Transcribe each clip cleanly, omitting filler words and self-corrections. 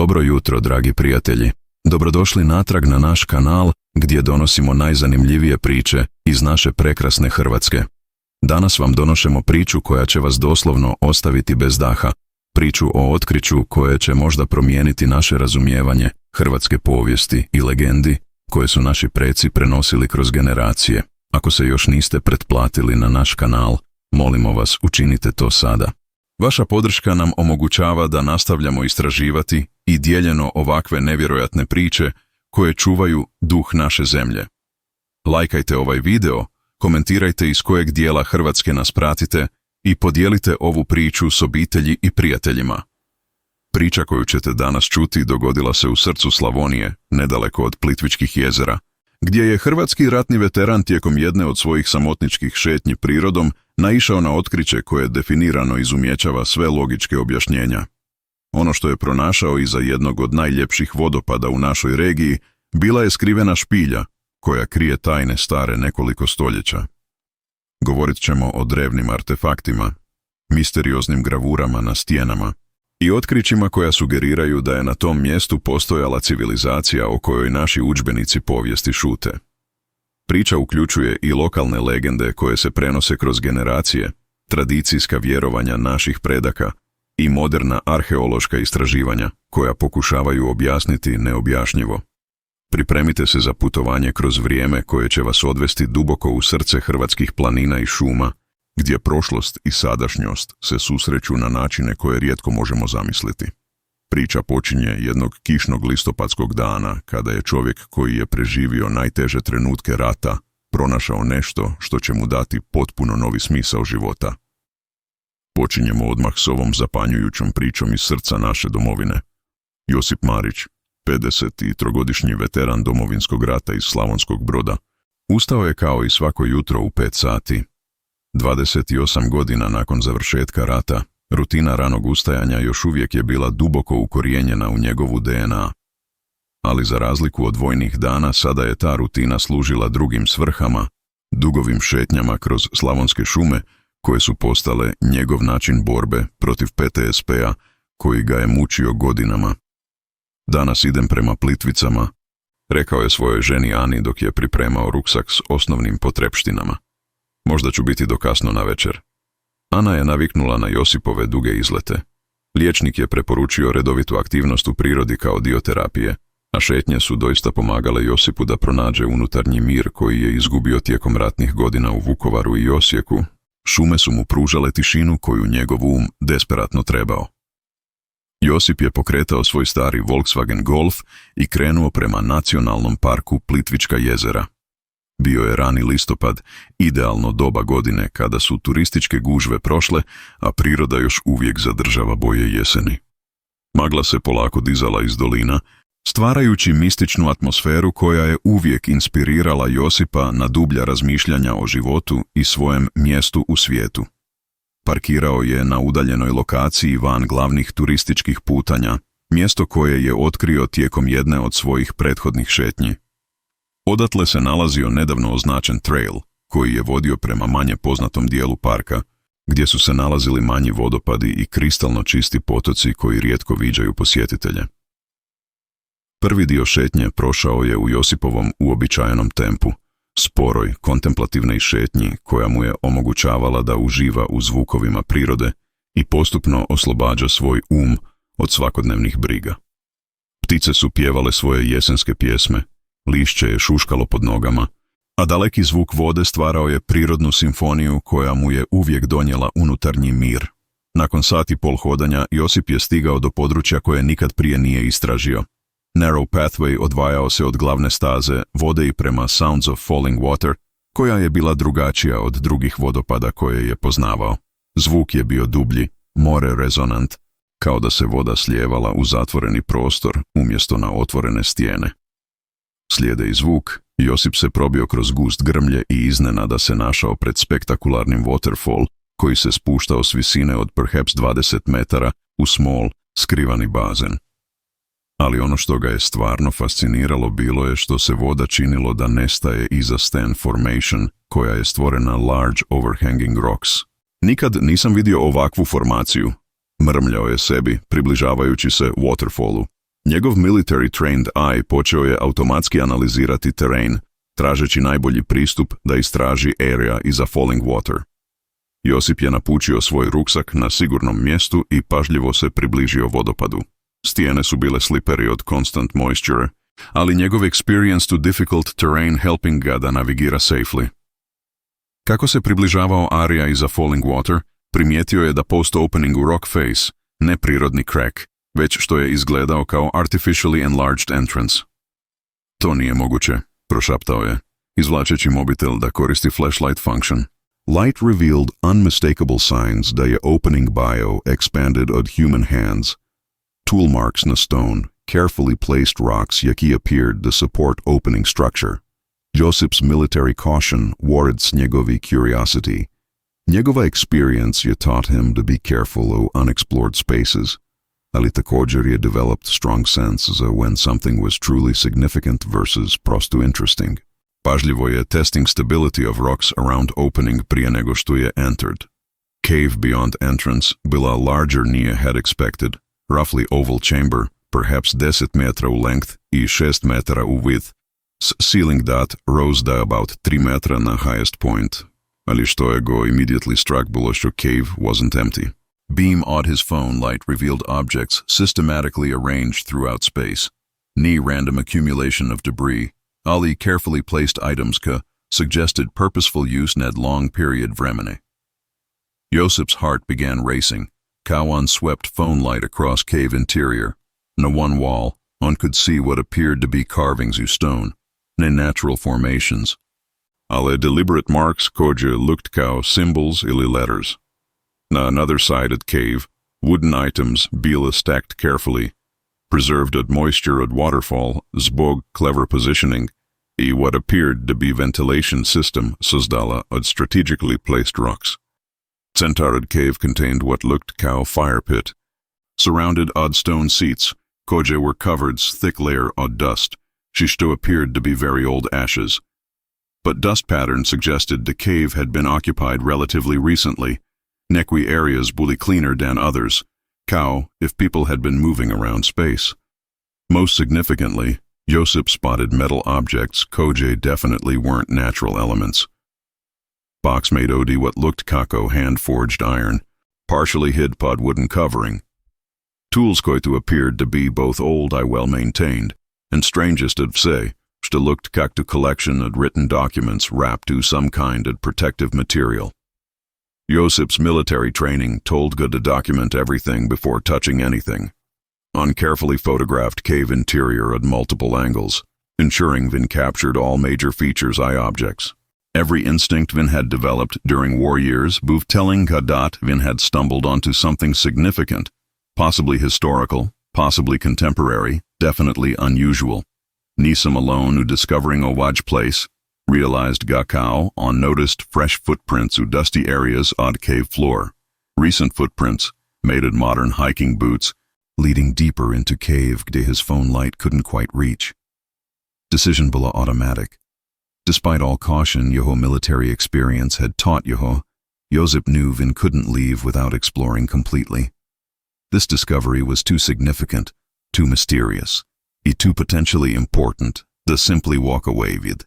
Dobro jutro, dragi prijatelji. Dobrodošli natrag na naš kanal gdje donosimo najzanimljivije priče iz naše prekrasne Hrvatske. Danas vam donošemo priču koja će vas doslovno ostaviti bez daha. Priču o otkriću koje će možda promijeniti naše razumijevanje hrvatske povijesti i legendi koje su naši preci prenosili kroz generacije. Ako se još niste pretplatili na naš kanal, molimo vas, učinite to sada. Vaša podrška nam omogućava da nastavljamo istraživati i dijeljeno ovakve nevjerojatne priče koje čuvaju duh naše zemlje. Lajkajte ovaj video, komentirajte iz kojeg dijela Hrvatske nas pratite i podijelite ovu priču s obitelji i prijateljima. Priča koju ćete danas čuti dogodila se u srcu Slavonije, nedaleko od Plitvičkih jezera, gdje je hrvatski ratni veteran tijekom jedne od svojih samotničkih šetnji prirodom naišao na otkriće koje definirano izumjećava sve logičke objašnjenja. Ono što je pronašao iza jednog od najljepših vodopada u našoj regiji bila je skrivena špilja koja krije tajne stare nekoliko stoljeća. Govorit ćemo o drevnim artefaktima, misterioznim gravurama na stijenama i otkrićima koja sugeriraju da je na tom mjestu postojala civilizacija o kojoj naši udžbenici povijesti šute. Priča uključuje i lokalne legende koje se prenose kroz generacije, tradicijska vjerovanja naših predaka i moderna arheološka istraživanja koja pokušavaju objasniti neobjašnjivo. Pripremite se za putovanje kroz vrijeme koje će vas odvesti duboko u srce hrvatskih planina i šuma, gdje prošlost i sadašnjost se susreću na načine koje rijetko možemo zamisliti. Priča počinje jednog kišnog listopadskog dana kada je čovjek koji je preživio najteže trenutke rata pronašao nešto što će mu dati potpuno novi smisao života. Počinjemo odmah s ovom zapanjujućom pričom iz srca naše domovine. Josip Marić, 53-godišnji veteran Domovinskog rata iz Slavonskog Broda, ustao je kao i svako jutro u 5 sati. 28 godina nakon završetka rata, rutina ranog ustajanja još uvijek je bila duboko ukorijenjena u njegovu DNA. Ali za razliku od vojnih dana, sada je ta rutina služila drugim svrhama, dugovim šetnjama kroz slavonske šume, koje su postale njegov način borbe protiv PTSP-a koji ga je mučio godinama. Danas idem prema Plitvicama, rekao je svojoj ženi Ani dok je pripremao ruksak s osnovnim potrepštinama. Možda ću biti do kasno navečer. Ana je naviknula na Josipove duge izlete. Liječnik je preporučio redovitu aktivnost u prirodi kao dio terapije, a šetnje su doista pomagale Josipu da pronađe unutarnji mir koji je izgubio tijekom ratnih godina u Vukovaru i Osijeku. Šume su mu pružale tišinu koju njegov um desperatno trebao. Josip je pokretao svoj stari Volkswagen Golf i krenuo prema nacionalnom parku Plitvička jezera. Bio je rani listopad, idealno doba godine kada su turističke gužve prošle, a priroda još uvijek zadržava boje jeseni. Magla se polako dizala iz dolina, stvarajući mističnu atmosferu koja je uvijek inspirirala Josipa na dublja razmišljanja o životu i svojem mjestu u svijetu. Parkirao je na udaljenoj lokaciji van glavnih turističkih putanja, mjesto koje je otkrio tijekom jedne od svojih prethodnih šetnji. Odatle se nalazio nedavno označen trail, koji je vodio prema manje poznatom dijelu parka, gdje su se nalazili manji vodopadi i kristalno čisti potoci koji rijetko viđaju posjetitelje. Prvi dio šetnje prošao je u Josipovom uobičajenom tempu, sporoj, kontemplativnoj šetnji koja mu je omogućavala da uživa u zvukovima prirode i postupno oslobađa svoj um od svakodnevnih briga. Ptice su pjevale svoje jesenske pjesme, lišće je šuškalo pod nogama, a daleki zvuk vode stvarao je prirodnu simfoniju koja mu je uvijek donijela unutarnji mir. Nakon sati pol hodanja, Josip je stigao do područja koje nikad prije nije istražio. Narrow pathway odvajao se od glavne staze vode i prema Sounds of Falling Water, koja je bila drugačija od drugih vodopada koje je poznavao. Zvuk je bio dublji, more rezonant, kao da se voda slijevala u zatvoreni prostor umjesto na otvorene stijene. Slijede i zvuk, Josip se probio kroz gust grmlje i iznenada se našao pred spektakularnim waterfall koji se spuštao s visine od perhaps 20 metara u small, skrivani bazen. Ali ono što ga je stvarno fasciniralo bilo je što se voda činilo da nestaje iza Stand Formation koja je stvorena large overhanging rocks. Nikad nisam vidio ovakvu formaciju, mrmljao je sebi približavajući se waterfallu. Njegov military trained eye počeo je automatski analizirati teren, tražeći najbolji pristup da istraži area iza falling water. Josip je napučio svoj ruksak na sigurnom mjestu i pažljivo se približio vodopadu. Stijene su bile slippery od constant moisture, ali njegov experience to difficult terrain helping ga da navigira safely. Kako se približavao area iza falling water, primijetio je da post-opening u rock face, ne prirodni crack, već što je izgledao kao artificially enlarged entrance. To nije moguće, prošaptao je, izvlačeći mobitel da koristi flashlight function. Light revealed unmistakable signs da je opening bio expanded od human hands. Tool marks na stone, carefully placed rocks yaki appeared to support opening structure. Josip's military caution warrants njegovi curiosity. Njegova experience je taught him to be careful of unexplored spaces, ali također je developed strong sense za when something was truly significant versus prosto interesting. Pažljivo je testing stability of rocks around opening prije nego što je entered. Cave beyond entrance bila larger nije had expected, roughly oval chamber, perhaps 10 metra u length i 6 metara u width. Ceiling that rose da about 3 metra na highest point, ali što je go immediately struck bilo što cave wasn't empty. Beam on his phone light revealed objects systematically arranged throughout space. Ni random accumulation of debris, ali carefully placed items ka suggested purposeful use ned long period vremene. Josip's heart began racing. Cowan swept phone light across cave interior. Na one wall, one could see what appeared to be carvings of stone, ne natural formations. Ale deliberate marks koje looked kao symbols ili letters. Na another side at cave, wooden items bila stacked carefully, preserved od moisture od waterfall, zbog clever positioning, I what appeared to be ventilation system sozdala od strategically placed rocks. Centaurid cave contained what looked kao fire pit. Surrounded odd stone seats, koje were covered thick layer od dust, što appeared to be very old ashes. But dust pattern suggested the cave had been occupied relatively recently. Nekwi areas buli cleaner than others, kao if people had been moving around space. Most significantly, Josip spotted metal objects koje definitely weren't natural elements. Box made odi what looked kako hand-forged iron, partially hid pod wooden covering. Tools koitu appeared to be both old I well-maintained, and strangest of say, što looked kaktu collection of written documents wrapped to some kind of protective material. Josip's military training told ga to document everything before touching anything. On carefully photographed cave interior at multiple angles, ensuring Vin captured all major features I objects. Every instinct Vin had developed during war years boof telling Kadat Vin had stumbled onto something significant, possibly historical, possibly contemporary, definitely unusual. Nisam alone who discovering Owaj place, realized Gakao on noticed fresh footprints of dusty areas on cave floor. Recent footprints, made of modern hiking boots, leading deeper into cave kde his phone light couldn't quite reach. Decision bila automatic. Despite all caution Yoho military experience had taught Yoho, Josip knew Vin couldn't leave without exploring completely. This discovery was too significant, too mysterious, and too potentially important to simply walk away with.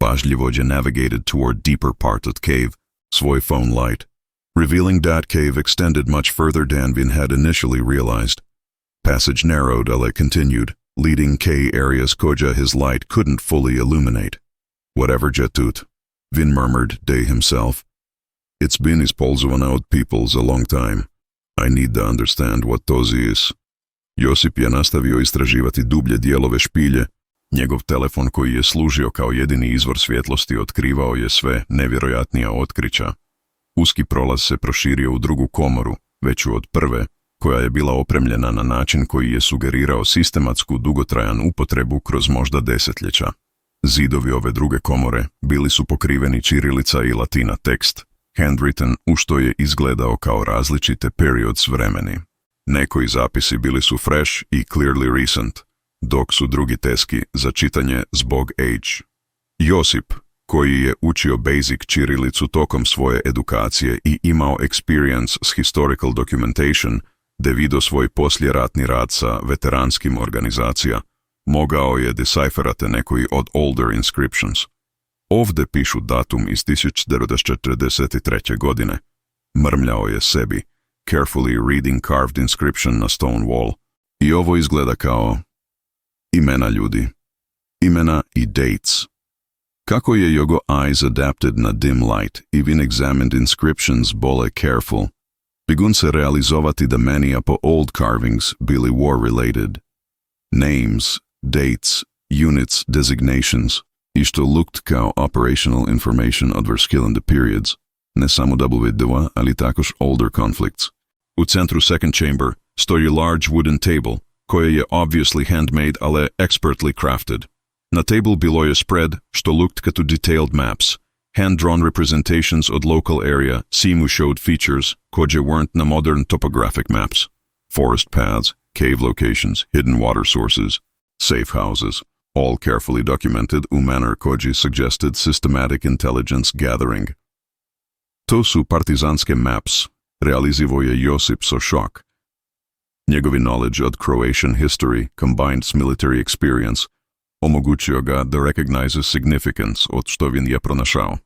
Pažljivođa navigated toward deeper part of cave, svoj phone light, revealing that cave extended much further than Vin had initially realized. Passage narrowed ale continued, leading K areas koja his light couldn't fully illuminate. Whatever jetut, Vin murmured to himself. It's been использовано od peoples a long time. I need to understand what those is. Josip je nastavio istraživati dublje dijelove špilje. Njegov telefon koji je služio kao jedini izvor svjetlosti otkrivao je sve nevjerojatnija otkrića. Uski prolaz se proširio u drugu komoru, veću od prve, koja je bila opremljena na način koji je sugerirao sistematsku dugotrajan upotrebu kroz možda desetljeća. Zidovi ove druge komore bili su pokriveni ćirilica i latina tekst, handwritten u što je izgledao kao različite periods vremeni. Nekoji zapisi bili su fresh i clearly recent, dok su drugi teski za čitanje zbog age. Josip, koji je učio basic ćirilicu tokom svoje edukacije i imao experience s historical documentation, Devido svoj poslijeratni rad sa veteranskim organizacija, mogao je decipherati nekoj od older inscriptions. Ovde pišu datum iz 1943. godine. Mrmljao je sebi, carefully reading carved inscription na stone wall. I ovo izgleda kao imena ljudi. Imena i dates. Kako je jego eyes adapted na dim light, even examined inscriptions bole careful, bigun se realizovati da many po old carvings bili war-related. Names, dates, units, designations, i što looked kao operational information od verskillende periods, ne samo WW, ali takož older conflicts. U centru second chamber stoji large wooden table, koje je obviously handmade, ale expertly crafted. Na table bilo je spread, što looked като detailed maps, hand-drawn representations od local area, simu showed features, koje weren't na modern topographic maps. Forest paths, cave locations, hidden water sources, safe houses, all carefully documented u manner koje suggested systematic intelligence gathering. To su partizanske maps, realizivo je Josip Sošok. Njegovi knowledge od Croatian history combined s military experience omogućio ga da recognizes significance od što vin je pronašao.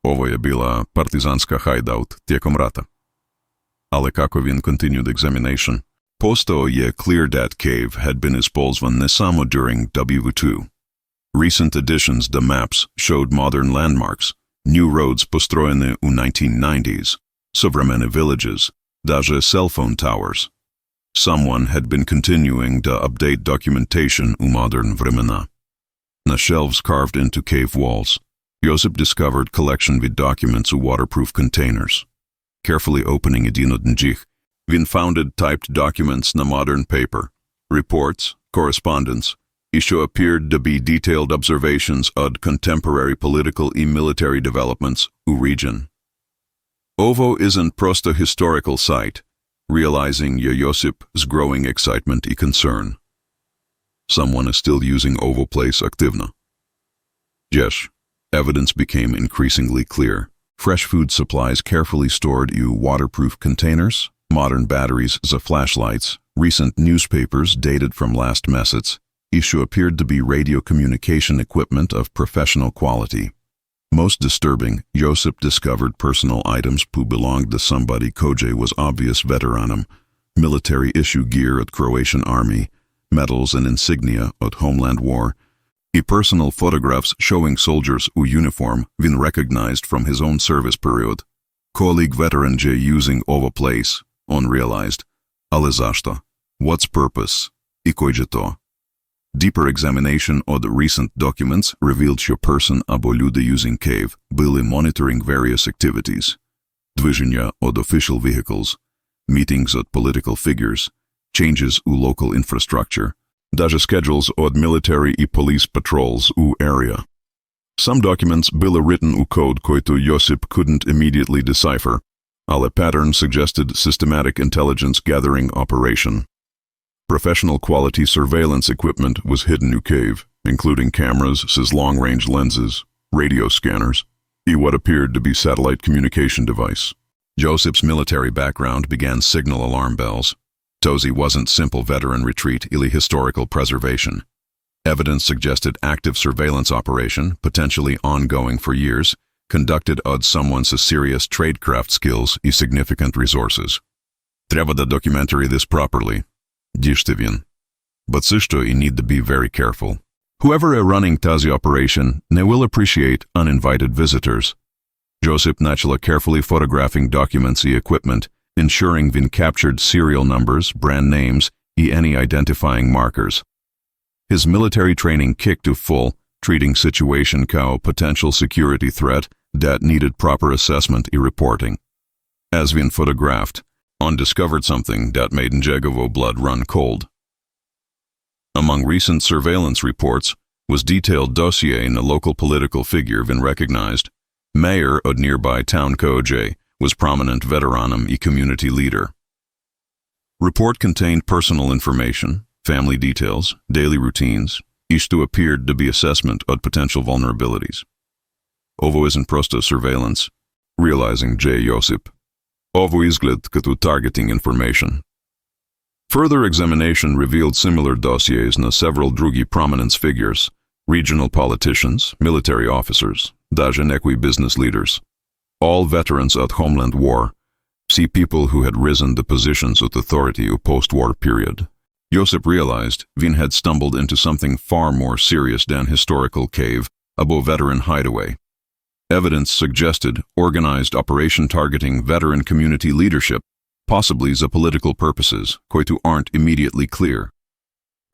Ovo je bila partizanska hideout tijekom rata. Ale kako vin continued examination, postao je clear that cave had been использован ne samo during WW2. Recent additions to maps showed modern landmarks, new roads postrojene u 1990s, sovremene villages, даже cell phone towers. Someone had been continuing to update documentation u modern vremena. Na shelves carved into cave walls, Josip discovered collection with documents u waterproof containers. Carefully opening jedan od njih, vin founded typed documents na modern paper, reports, correspondence, i što appeared to be detailed observations od contemporary political and military developments u region. Ovo isn't prosto historical site, realizing Josip's growing excitement and concern. Someone is still using ovo place aktivno. Yes, evidence became increasingly clear. Fresh food supplies carefully stored in waterproof containers, modern batteries as flashlights, recent newspapers dated from last message, issue appeared to be radio communication equipment of professional quality. Most disturbing, Josip discovered personal items who belonged to somebody koje was obvious veteranum, military issue gear of Croatian army, medals and insignia of Homeland War, personal photographs showing soldiers u uniform been recognized from his own service period. Colleague veteran J using ovo place, unrealized, ale zašto, what's purpose, I koje to. Deeper examination of the recent documents revealed što person abo ljude using cave bili monitoring various activities, dviženja od official vehicles, meetings od political figures, changes u local infrastructure, даже schedules od military and police patrols u area. Some documents bili written u code koje Josip couldn't immediately decipher, ale pattern suggested systematic intelligence gathering operation. Professional quality surveillance equipment was hidden in cave, including cameras, long-range lenses, radio scanners, and what appeared to be satellite communication device. Josip's military background began signal alarm bells. Tozi wasn't simple veteran retreat ili historical preservation. Evidence suggested active surveillance operation, potentially ongoing for years, conducted od someone's serious tradecraft skills and significant resources. Treba da documentary this properly. Dištivin. But sišto I need to be very careful. Whoever is running tazi operation ne will appreciate uninvited visitors. Josip начала carefully photographing documents and equipment, ensuring vin captured serial numbers, brand names, and any identifying markers. His military training kicked to full, treating situation kao potential security threat that needed proper assessment and reporting. As vin photographed, on discovered something that made njegovo blood run cold. Among recent surveillance reports was detailed dossier in a local political figure been recognized. Mayor of nearby town koje was prominent veteranum and community leader. Report contained personal information, family details, daily routines, isto appeared to be assessment of potential vulnerabilities. Ovo isn't prosto surveillance, realizing J. Josip. Ovo izgled като targeting information, Further examination revealed similar dossiers na several drugi prominent figures, regional politicians, military officers, даже nekui business leaders. All veterans at Homeland War, see people who had risen to positions of authority of post-war period. Josip realized Vin had stumbled into something far more serious than historical cave, a veteran hideaway. Evidence suggested organized operation targeting veteran community leadership, possibly za political purposes, koje aren't immediately clear.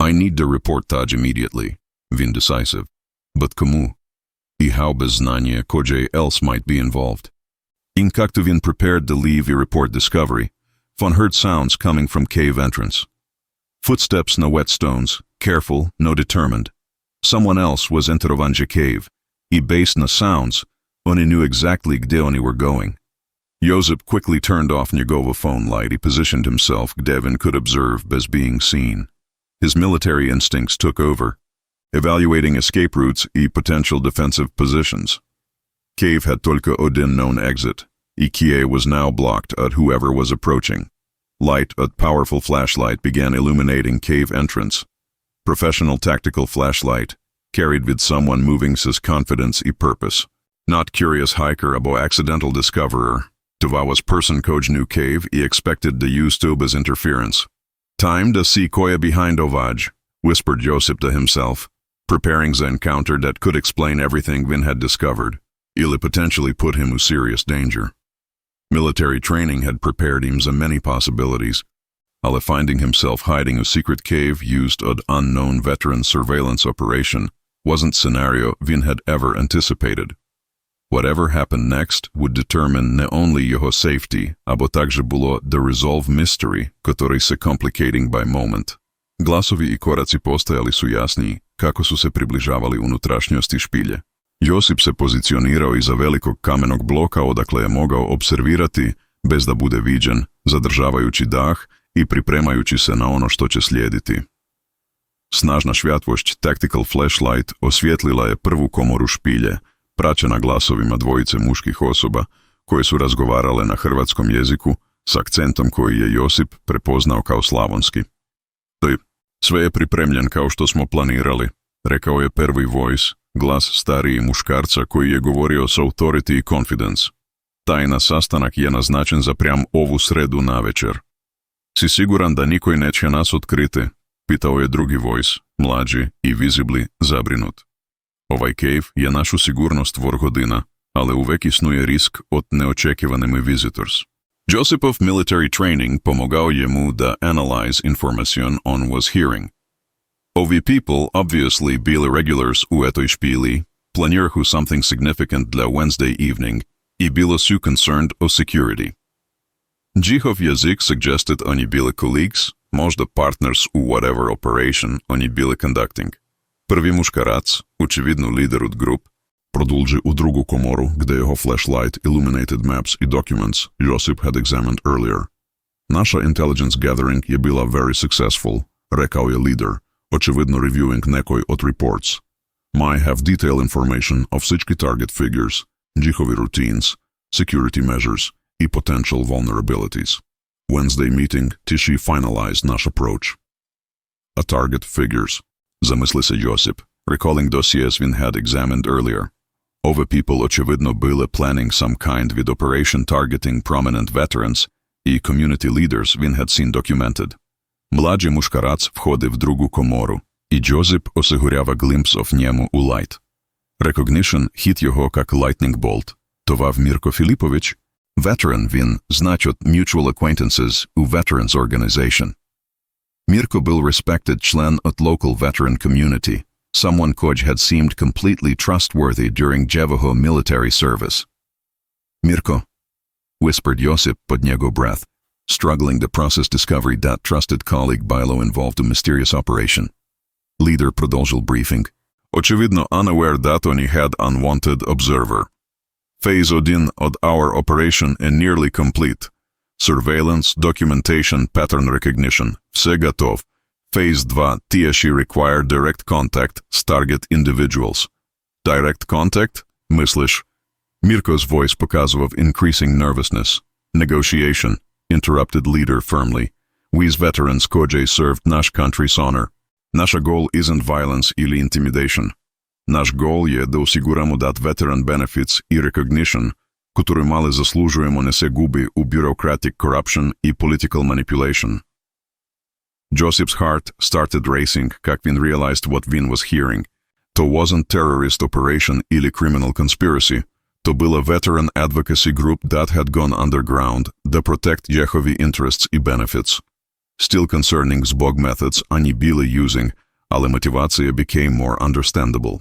I need to report Taj immediately, Vin decisive. But komu? I how bez znanje koje else might be involved. In kaktu Vin prepared to leave I report discovery, Von heard sounds coming from cave entrance. Footsteps na wet stones, careful, no determined. Someone else was enterovanji cave. I based na sounds, oni knew exactly gde oni were going. Josip quickly turned off Njegovo phone light. He positioned himself gde Vin could observe bez being seen. His military instincts took over, evaluating escape routes I potential defensive positions. Cave had tolka odin known exit. Ikie was now blocked at whoever was approaching. Light, a powerful flashlight, began illuminating cave entrance. Professional tactical flashlight, carried with someone moving his confidence I purpose. Not curious hiker abo accidental discoverer. Tuvawas person koj new cave I expected to use Tuba's interference. Time to see koje behind Ovaj, whispered Josip to himself, preparing the encounter that could explain everything Vin had discovered. Ili potentially put him in serious danger. Military training had prepared him za many possibilities. Ale finding himself hiding a secret cave used an unknown veteran surveillance operation wasn't scenario Vin had ever anticipated. Whatever happened next would determine not only jeho safety, abo także było the resolve mystery, который se complicating by moment. Glasovi I koraci postajali su jasniji kako su se približavali unutrašnjosti špilje. Josip se pozicionirao iza velikog kamenog bloka odakle je mogao observirati, bez da bude viđen, zadržavajući dah I pripremajući se na ono što će slijediti. Snažna svjetlošć tactical flashlight osvjetlila je prvu komoru špilje, praćena glasovima dvojice muških osoba koje su razgovarale na hrvatskom jeziku s akcentom koji je Josip prepoznao kao slavonski. Sve je pripremljen kao što smo planirali, rekao je prvi voice, glas stariji muškarca koji je govorio s authority I confidence. Tajna sastanak je naznačen za prijam ovu sredu navečer. Si siguran da niko neće nas otkriti? Pitao je drugi voice, mlađi I visibly zabrinut. Ovaj cave je našu sigurnost vorhodina, ale uvek snuje risk od neočekivanimi visitors. Josipov military training pomogao je mu da analyze information on was hearing. Ovi people obviously bili regulars u etoj špili, planirahu something significant dla Wednesday evening I bilo su concerned o security. Njihov jezik suggested oni bili colleagues, možda partners u whatever operation oni bili conducting. Prvi muškarac, očividno lider od grup, produlži u drugu komoru gde jeho flashlight illuminated maps I documents Josip had examined earlier. Naša intelligence gathering je bila very successful, rekao je leader, očividno reviewing nekoj od reports. Might have detailed information of всички target figures, njihovi routines, security measures I potential vulnerabilities. Wednesday meeting tiši finalized naš approach. A target figures, zamisli se Josip, recalling dossiers Vin had examined earlier. Ove people očividno bile planning some kind with operation targeting prominent veterans I community leaders Vin had seen documented. Mlađi muškarac vhodi v drugu komoru I Josip osigurava glimpse of njemu u light. Recognition hit jeho kak lightning bolt. Tovav Mirko Filipović, veteran Vin znać od mutual acquaintances u veterans organization. Mirko bil respected člen od local veteran community, someone koj had seemed completely trustworthy during Jevoho military service. Mirko, whispered Josip pod njegov breath, struggling to process discovery that trusted colleague bilo involved in mysterious operation. Leader продолжил briefing. Očividno unaware that oni had unwanted observer. Phase 1 od our operation is nearly complete. Surveillance, documentation, pattern recognition. Все готов. Phase 2 tieši require direct contact s target individuals. Direct contact? Misliš? Mirko's voice pokazał increasing nervousness. Negotiation, interrupted leader firmly. We as veterans koje served naš country's honor. Naša goal isn't violence ili intimidation. Naš goal je da osiguramo dat veteran benefits i recognition, koju male zaslužujemo ne se gubi u bureaucratic corruption i political manipulation. Josip's heart started racing kak Vin realized what Vin was hearing. To wasn't terrorist operation ili criminal conspiracy. To bila veteran advocacy group that had gone underground da protect njihovi interests i benefits. Still concerning zbog methods oni bili using, ali motivacija became more understandable.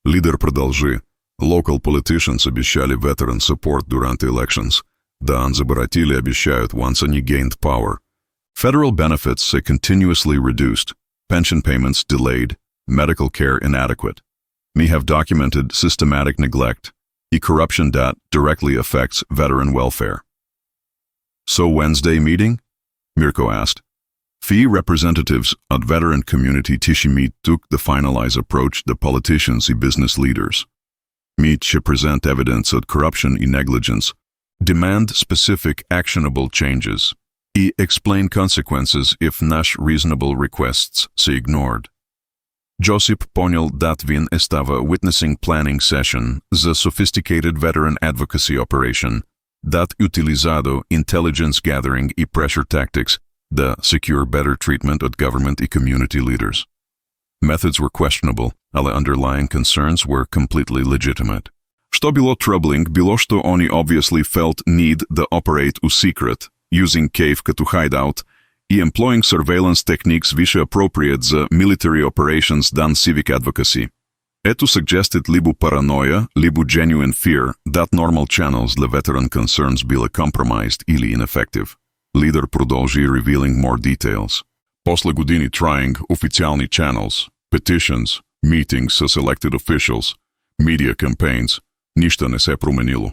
Lider продолжи. Local politicians обещали veteran support durante elections. Да анзабаратили обещают once они gained power. Federal benefits say continuously reduced, pension payments delayed, medical care inadequate. Me have documented systematic neglect, e corruption that directly affects veteran welfare. So Wednesday meeting? Mirko asked. Fee representatives at veteran community Tishimit took the finalized approach the politicians and business leaders. Meet should present evidence of corruption and negligence, demand specific actionable changes, and explain consequences if nash reasonable requests se ignored. Josip poнял that Vin estava witnessing planning session za sophisticated veteran advocacy operation that utilizado intelligence gathering and pressure tactics da secure better treatment of government and community leaders. Methods were questionable, ale underlying concerns were completely legitimate. Što bilo troubling bilo što oni obviously felt need to operate u secret, using cave като hideout, и employing surveillance techniques više appropriate za military operations than civic advocacy. Eto suggested libu paranoia, libu genuine fear that normal channels the veteran concerns bile compromised ili ineffective. Leader продолжи revealing more details. Posle godini trying oficialni channels, petitions, meetings sa selected officials, media campaigns, ništa ne se promenilo.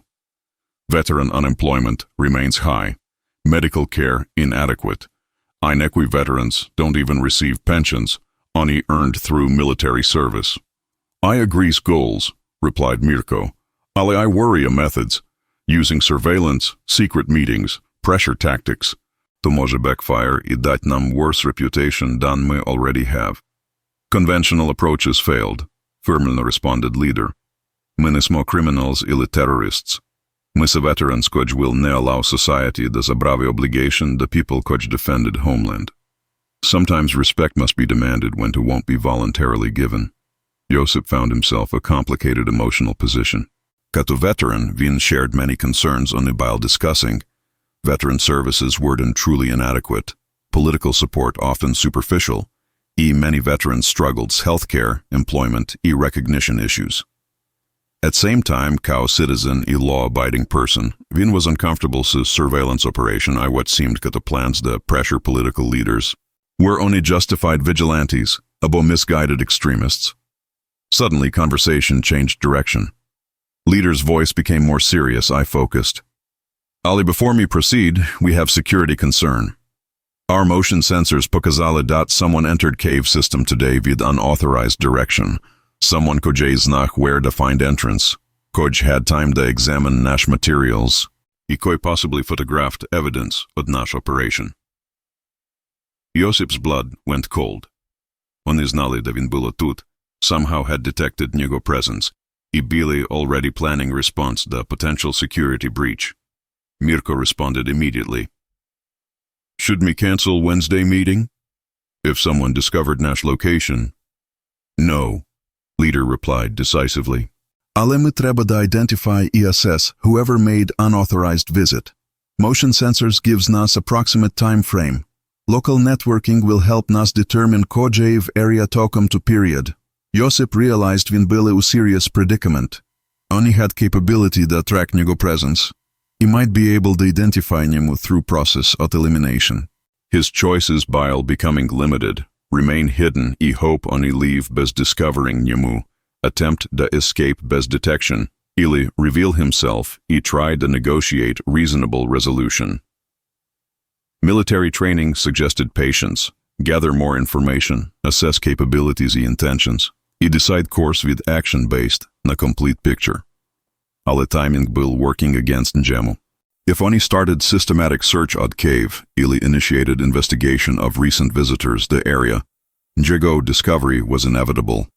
Veteran unemployment remains high, medical care inadequate. Inekwi veterans don't even receive pensions, oni earned through military service. I agree's goals, replied Mirko, ali I worry a methods, using surveillance, secret meetings, pressure tactics. To može backfire I dać nam worse reputation than we already have. Conventional approaches failed, firmly responded leader. My ne smo criminals ili terrorists. My sa veterans koji will ne allow society da zabravi obligation the people koji defended homeland. Sometimes respect must be demanded when it won't be voluntarily given. Josip found himself a complicated emotional position. Като veteran, Vin shared many concerns on while discussing. Veteran services weren't truly inadequate, political support often superficial, many veterans struggled with healthcare, employment, recognition issues. At same time, kao citizen law-abiding person, Vin was uncomfortable with surveillance operation I what seemed като plans to pressure political leaders were only justified vigilantes, abo misguided extremists. Suddenly, conversation changed direction. Leader's voice became more serious, I focused. Ali, before me proceed, we have security concern. Our motion sensors pokazali that someone entered cave system today with unauthorized direction. Someone koje zna where to find entrance. Koj had time to examine nash materials. I koj possibly photographed evidence of nash operation. Josip's blood went cold. Oni znali da Vin bilo tut, somehow had detected njegov presence. I bili already planning response to potential security breach. Mirko responded immediately. Should me cancel Wednesday meeting? If someone discovered Nash location? No, leader replied decisively. Ale mi treba da identify and assess whoever made unauthorized visit. Motion sensors gives nas approximate time frame. Local networking will help nas determine koje area tokom to period. Josip realized Vin bili u serious predicament. Oni had capability da track njegov presence. He might be able to identify njemu through process of elimination. His choices bile becoming limited, remain hidden I hope oni leave bez discovering njemu, attempt to escape bez detection, ili reveal himself I try to negotiate reasonable resolution. Military training suggested patience, gather more information, assess capabilities and intentions, I decide course with action based na complete picture. Ale timing byl working against njemu. If oni started systematic search od cave, ili initiated investigation of recent visitors the area, Njigo discovery was inevitable.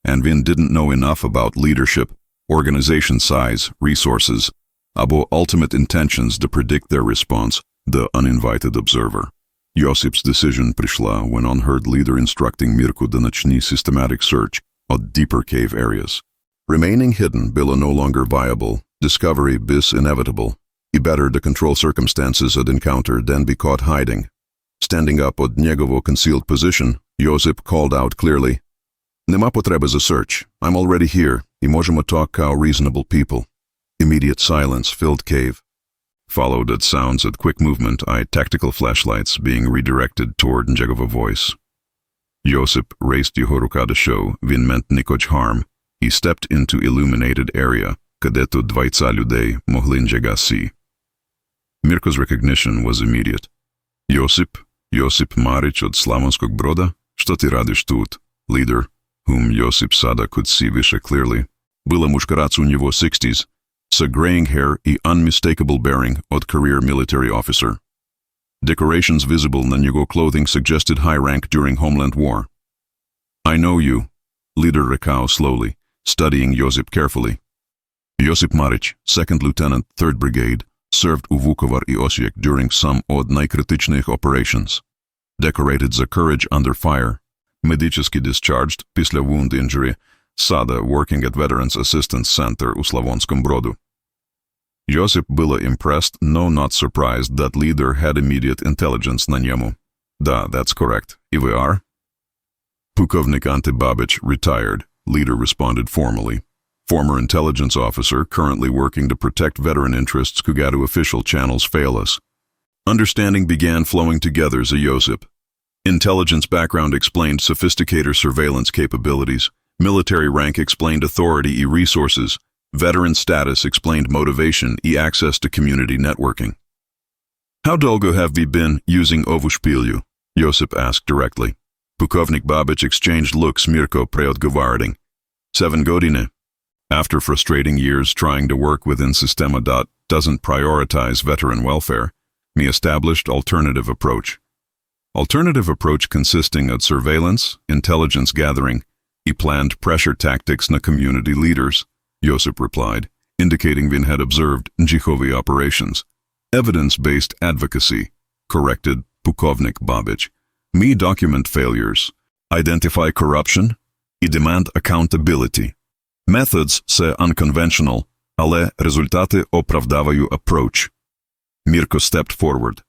And Vin didn't know enough about leadership, organization size, resources, abo ultimate intentions to predict their response, the uninvited observer. Josip's decision prishla when on heard leader instructing Mirko da начни systematic search of deeper cave areas. Remaining hidden bilo no longer viable, discovery bis inevitable. I better to control circumstances od encounter than be caught hiding. Standing up od njegovo concealed position, Josip called out clearly, Nema potreba za search. I'm already here. I možemo talk kao reasonable people. Immediate silence filled cave. Followed at sounds at quick movement, tactical flashlights being redirected toward njegovo voice. Josip raced jeho ruka to show Vin meant nikoć harm. He stepped into illuminated area, kadeto dvajca людей mogli njega see. Mirko's recognition was immediate. Josip Marić od Slavonskog Broda? Što ti radiš tut? Leader, whom Josip sada could see više clearly, bila muškarac u njevo 60s, sa graying hair I unmistakable bearing od career military officer. Decorations visible na njego clothing suggested high rank during Homeland War. I know you, leader rekao slowly, studying Josip carefully. Josip Marić, 2nd Lieutenant, 3rd Brigade, served u Vukovar I Osijek during some od najkritičnijih operations. Decorated za courage under fire, mediciski discharged pisля wound injury, sada working at Veterans Assistance Center u Slavonskom Brodu. Josip bila impressed, no not surprised that leader had immediate intelligence na njemu. Da, that's correct. I we are? Pukovnik Ante Babić, retired, leader responded formally. Former intelligence officer currently working to protect veteran interests Kugatu official channels fail us. Understanding began flowing together za Josip. Intelligence background explained sophisticated surveillance capabilities, military rank explained authority I resources, veteran status explained motivation I access to community networking. How dolgo have we been using ovu špilju? Josip asked directly. Pukovnik Babić exchanged looks Mirko preodgovarading. 7 godine. After frustrating years trying to work within Sistema doesn't prioritize veteran welfare, me established alternative approach. Alternative approach consisting of surveillance, intelligence gathering, I planned pressure tactics na community leaders, Josip replied, indicating Vin had observed njihovi operations. Evidence-based advocacy, corrected Pukovnik Babić. Me document failures, identify corruption, I demand accountability. Methods se unconventional, ale rezultate opravdavaju approach. Mirko stepped forward.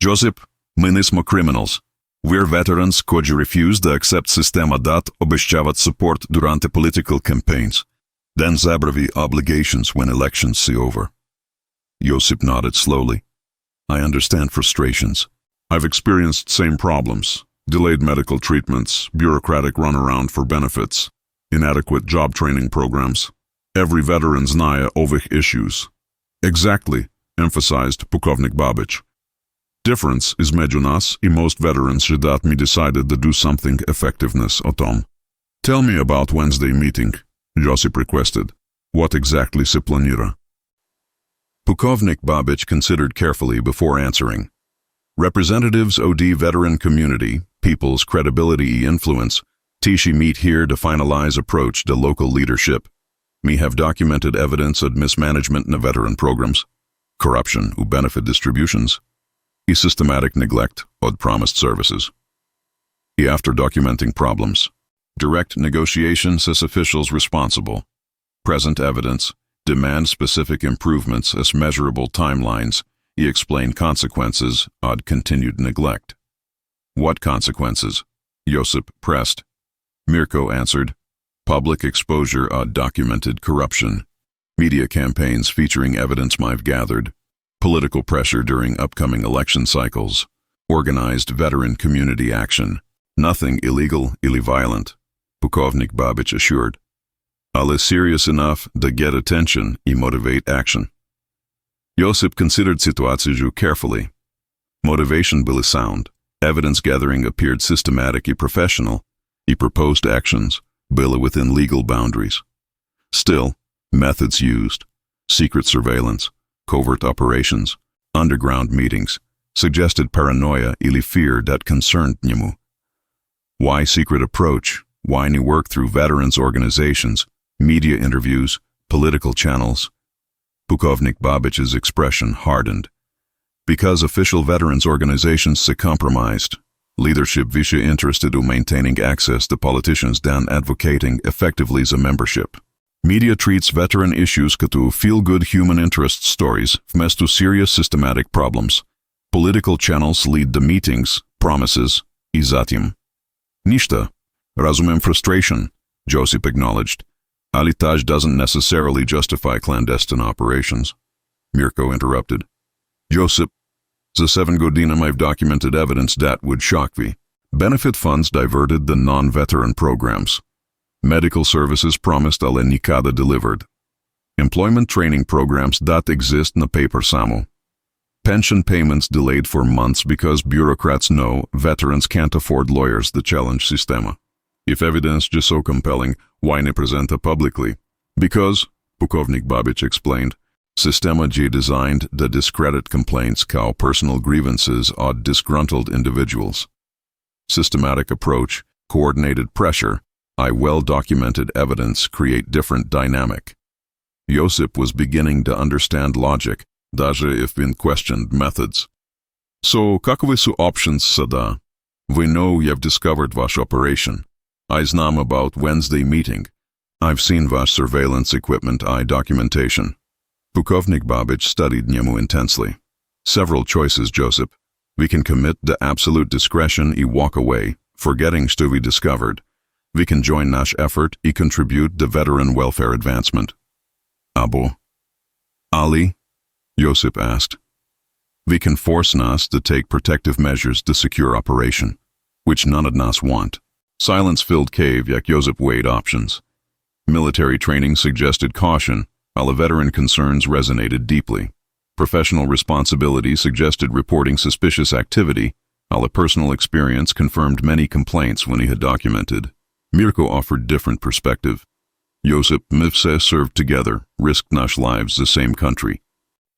Josip, my nismo criminals. We're veterans koji refuse to accept Sistema dat obećavat support durante political campaigns. Then zabravi obligations when elections see over. Josip nodded slowly. I understand frustrations. I've experienced same problems. Delayed medical treatments, bureaucratic runaround for benefits, inadequate job training programs. Every veteran zna ovih issues. Exactly, emphasized Pukovnik Babić. Difference is među nas I most veterans that me decided to do something effectiveness o tom. Tell me about Wednesday meeting, Josip requested. What exactly se planira? Pukovnik Babić considered carefully before answering. Representatives OD veteran community, people's credibility I influence, Tishi meet here to finalize approach to local leadership. Me have documented evidence of mismanagement in veteran programs, corruption u benefit distributions, I systematic neglect od promised services. I after documenting problems, direct negotiations as officials responsible, present evidence, demand specific improvements as measurable timelines, I explain consequences od continued neglect. What consequences? Josip pressed. Mirko answered, public exposure of documented corruption, media campaigns featuring evidence I've gathered, political pressure during upcoming election cycles, organized veteran community action, nothing illegal, violent, Pukovnik Babić assured. Ale serious enough to get attention I motivate action. Josip considered situaciju carefully. Motivation bila sound, evidence gathering appeared systematic I professional, I proposed actions, bila within legal boundaries. Still, methods used, secret surveillance, covert operations, underground meetings, suggested paranoia или fear that concerned njemu. Why secret approach? Why new work through veterans organizations, media interviews, political channels? Pukovnik Babić's expression hardened. Because official veterans organizations se compromised, leadership više interested in maintaining access to politicians than advocating effectively za membership. Media treats veteran issues kao feel-good human interest stories vmesto serious systematic problems. Political channels lead the meetings, promises, I zatim. Ništa. Razumem frustration, Josip acknowledged. Ali taj doesn't necessarily justify clandestine operations. Mirko interrupted. Josip, za 7 godina I've documented evidence that would shock me. Benefit funds diverted the non-veteran programs. Medical services promised ale nikada delivered. Employment training programs that exist na paper samo. Pension payments delayed for months because bureaucrats know veterans can't afford lawyers to challenge sistema. If evidence is so compelling, why ne presenta publicly? Because, Pukovnik Babić explained, Sistema G designed to discredit complaints kao personal grievances od disgruntled individuals. Systematic approach, coordinated pressure, I well-documented evidence create different dynamic. Josip was beginning to understand logic, даже if in questioned methods. So, каковы su options sada? We know you've discovered vaš operation. I znam about Wednesday meeting. I've seen vaš surveillance equipment I documentation. Pukovnik Babić studied njemu intensely. Several choices, Josip. We can commit to absolute discretion I walk away, forgetting što we discovered. We can join naš effort I contribute to veteran welfare advancement. Abo. Ali? Josip asked. We can force nas to take protective measures to secure operation, which none of nas want. Silence-filled cave jak Josip weighed options. Military training suggested caution, while veteran concerns resonated deeply. Professional responsibility suggested reporting suspicious activity, while a personal experience confirmed many complaints when he had documented. Mirko offered different perspective. Josip, Mivse served together, risked nash lives the same country.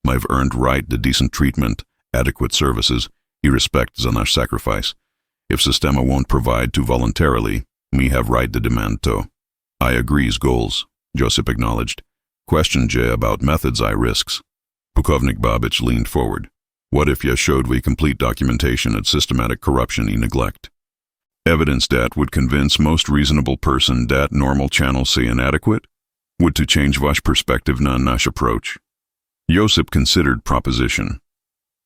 I've earned right to decent treatment, adequate services, I respect za nash sacrifice. If Sistema won't provide to voluntarily, me have right to demand to. I agrees goals, Josip acknowledged. Question J about methods I risks. Pukovnik Babić leaned forward. What if ya showed we complete documentation of systematic corruption I neglect? Evidence that would convince most reasonable person that normal channels say inadequate? Would to change vaš perspective na nash approach? Josip considered proposition.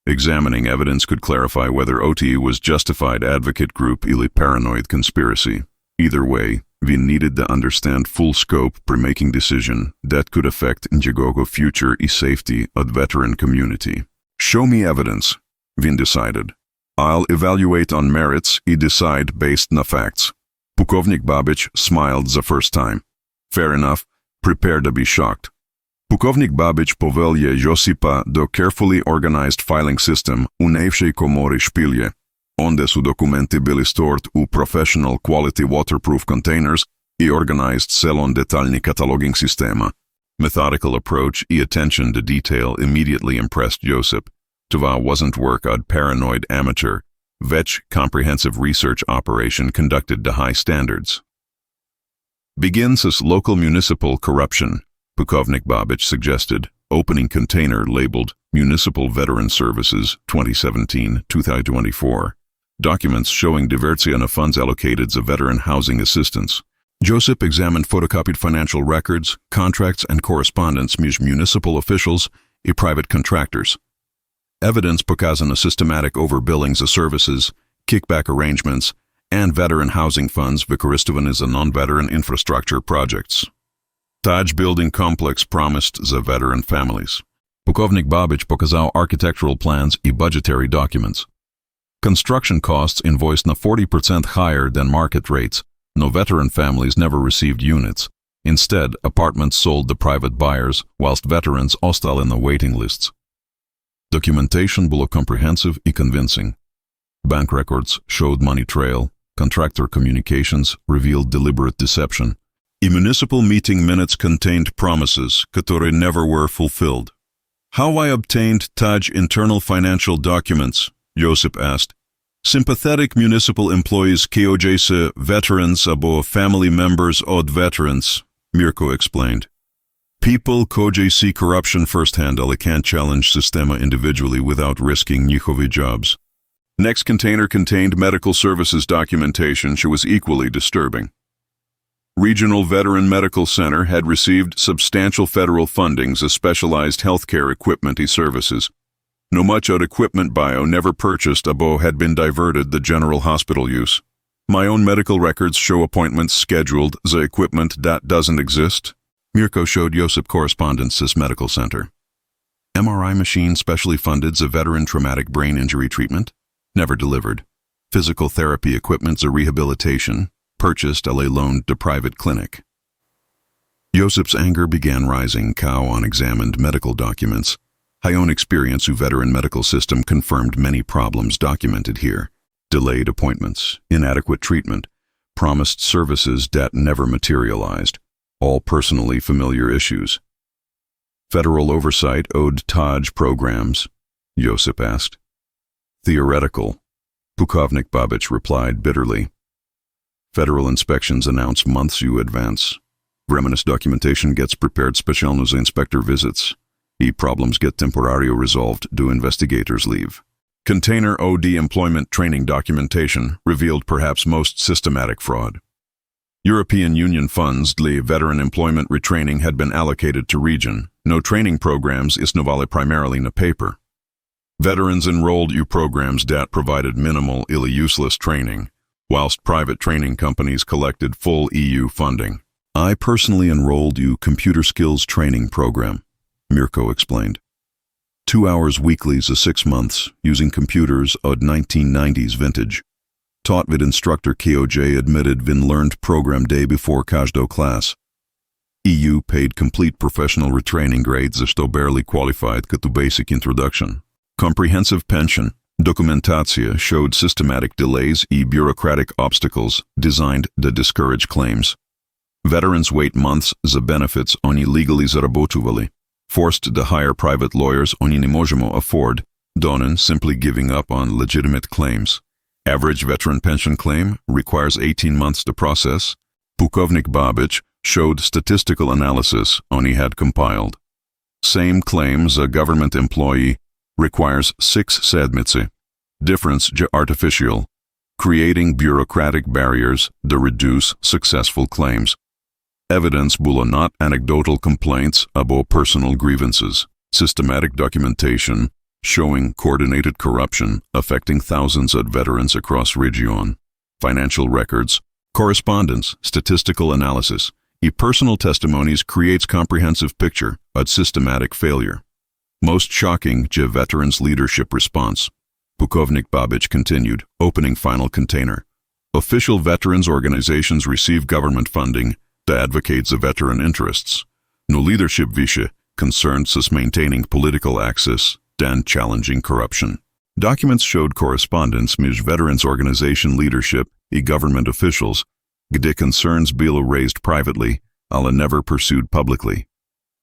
Examining evidence could clarify whether OT was justified advocate group ili paranoid conspiracy. Either way, we needed to understand full scope pre-making decision that could affect njegovo future I safety of veteran community. Show me evidence, Vin decided. I'll evaluate on merits I decide based na facts. Pukovnik Babić smiled the first time. Fair enough, prepare to be shocked. Pukovnik Babić povelje Josipa do carefully organized filing system u najvšej komori špilje. Onde su dokumenti bili stored u professional quality waterproof containers I organized celon detaljni cataloging sistema. Methodical approach I attention to detail immediately impressed Josip. Tova wasn't work od paranoid amateur, već comprehensive research operation conducted to high standards. Begins as local municipal corruption, Pukovnik Babić suggested, opening container labeled Municipal Veteran Services 2017-2024. Documents showing diversion of funds allocated to veteran housing assistance. Josip examined photocopied financial records, contracts, and correspondence with municipal officials and private contractors. Evidence pokazano systematic overbillings of services, kickback arrangements, and veteran housing funds vykoristovane za non-veteran infrastructure projects. Taj building complex promised the veteran families. Pukovnik Babić pokazał architectural plans I budgetary documents. Construction costs invoiced na 40% higher than market rates. No veteran families never received units. Instead, apartments sold to private buyers, whilst veterans ostali in the waiting lists. Documentation было comprehensive I convincing. Bank records showed money trail, contractor communications revealed deliberate deception. I municipal meeting minutes contained promises, которые never were fulfilled. How I obtained Taj internal financial documents, Josip asked. Sympathetic municipal employees koje veterans abo family members od veterans, Mirko explained. People koje see corruption firsthand, ali can't challenge sistema individually without risking njihovi jobs. Next container contained medical services documentation, which was equally disturbing. Regional Veteran Medical Center had received substantial federal fundings as specialized healthcare equipment and services. No much od equipment bio never purchased abo had been diverted the general hospital use. My own medical records show appointments scheduled, the equipment that doesn't exist. Mirko showed Josip correspondence this medical center. MRI machine specially funded the veteran traumatic brain injury treatment, never delivered. Physical therapy equipment the rehabilitation, purchased ale loaned to private clinic. Josip's anger began rising cow on examined medical documents. My own experience of veteran medical system confirmed many problems documented here. Delayed appointments, inadequate treatment, promised services that never materialized, all personally familiar issues. Federal oversight owed Taj programs, Josip asked. Theoretical, Pukovnik Babic replied bitterly. Federal inspections announce months in advance. Vremenis documentation gets prepared specialnos inspector visits. Problems get temporario resolved do investigators leave. Container OD employment training documentation revealed perhaps most systematic fraud. European Union funds для veteran employment retraining had been allocated to region. No training programs isnovale primarily na paper. Veterans enrolled U programs that provided minimal или useless training, whilst private training companies collected full EU funding. I personally enrolled U computer skills training program, Mirko explained. 2 hours weekly za 6 months, using computers od 1990s vintage. Taught vid instructor koje admitted vin learned program day before każdo class. EU paid complete professional retraining grades za što barely qualified to basic introduction. Comprehensive pension, documentatia showed systematic delays and bureaucratic obstacles designed to discourage claims. Veterans wait months za benefits oni legally zarabotuvali. Forced to hire private lawyers oni ne možemo afford, donen simply giving up on legitimate claims. Average veteran pension claim requires 18 months to process. Pukovnik Babic showed statistical analysis oni had compiled. Same claims a government employee requires 6 sedmice. Difference ja artificial, creating bureaucratic barriers to reduce successful claims. Evidence bulo not anecdotal complaints abo personal grievances. Systematic documentation showing coordinated corruption affecting thousands of veterans across region. Financial records, correspondence, statistical analysis, personal testimonies creates comprehensive picture of systematic failure. Most shocking ja veterans' leadership response. Pukovnik Babic continued, opening final container. Official veterans organizations receive government funding to advocate the veteran interests. No leadership visha concerned sus maintaining political access and challenging corruption. Documents showed correspondence mit veterans organization leadership and government officials, gde concerns bilo raised privately, ala never pursued publicly.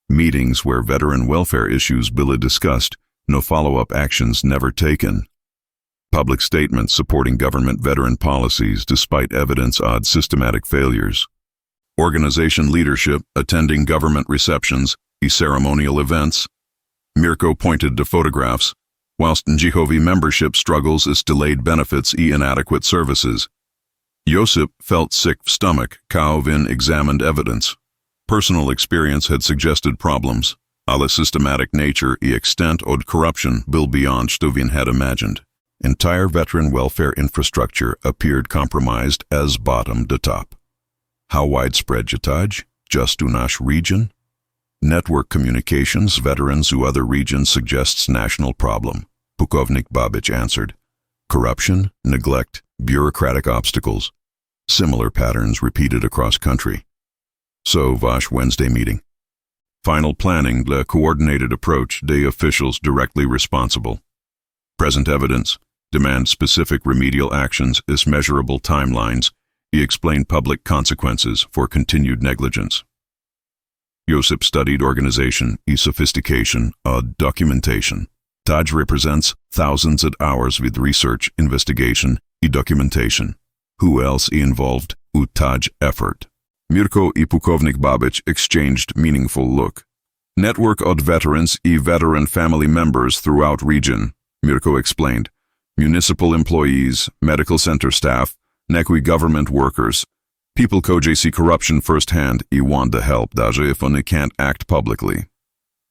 Meetings where veteran welfare issues bila discussed, no follow-up actions never taken. Public statements supporting government veteran policies despite evidence odd systematic failures. Organization leadership attending government receptions and ceremonial events. Mirko pointed to photographs, whilst Njihovi membership struggles is delayed benefits and inadequate services. Josip felt sick stomach, Kauvin examined evidence. Personal experience had suggested problems, a la systematic nature and extent od corruption bil beyond Stovin had imagined. Entire veteran welfare infrastructure appeared compromised as bottom to top. How widespread Jataj? Just Unash region? Network communications, veterans who other regions suggests national problem. Pukovnik Babic answered. Corruption, neglect, bureaucratic obstacles. Similar patterns repeated across country. So, Vash Wednesday meeting. Final planning, the coordinated approach, de officials directly responsible. Present evidence, demand specific remedial actions as measurable timelines, he explained public consequences for continued negligence. Josip studied organization and sophistication of documentation. Taj represents thousands of hours with research, investigation, and documentation. Who else involved with Taj effort? Mirko and pukovnik Babic exchanged meaningful look. Network of veterans and veteran family members throughout region, Mirko explained. Municipal employees, medical center staff, nekui government workers. People koje see corruption firsthand and want the help, даже if only can't act publicly.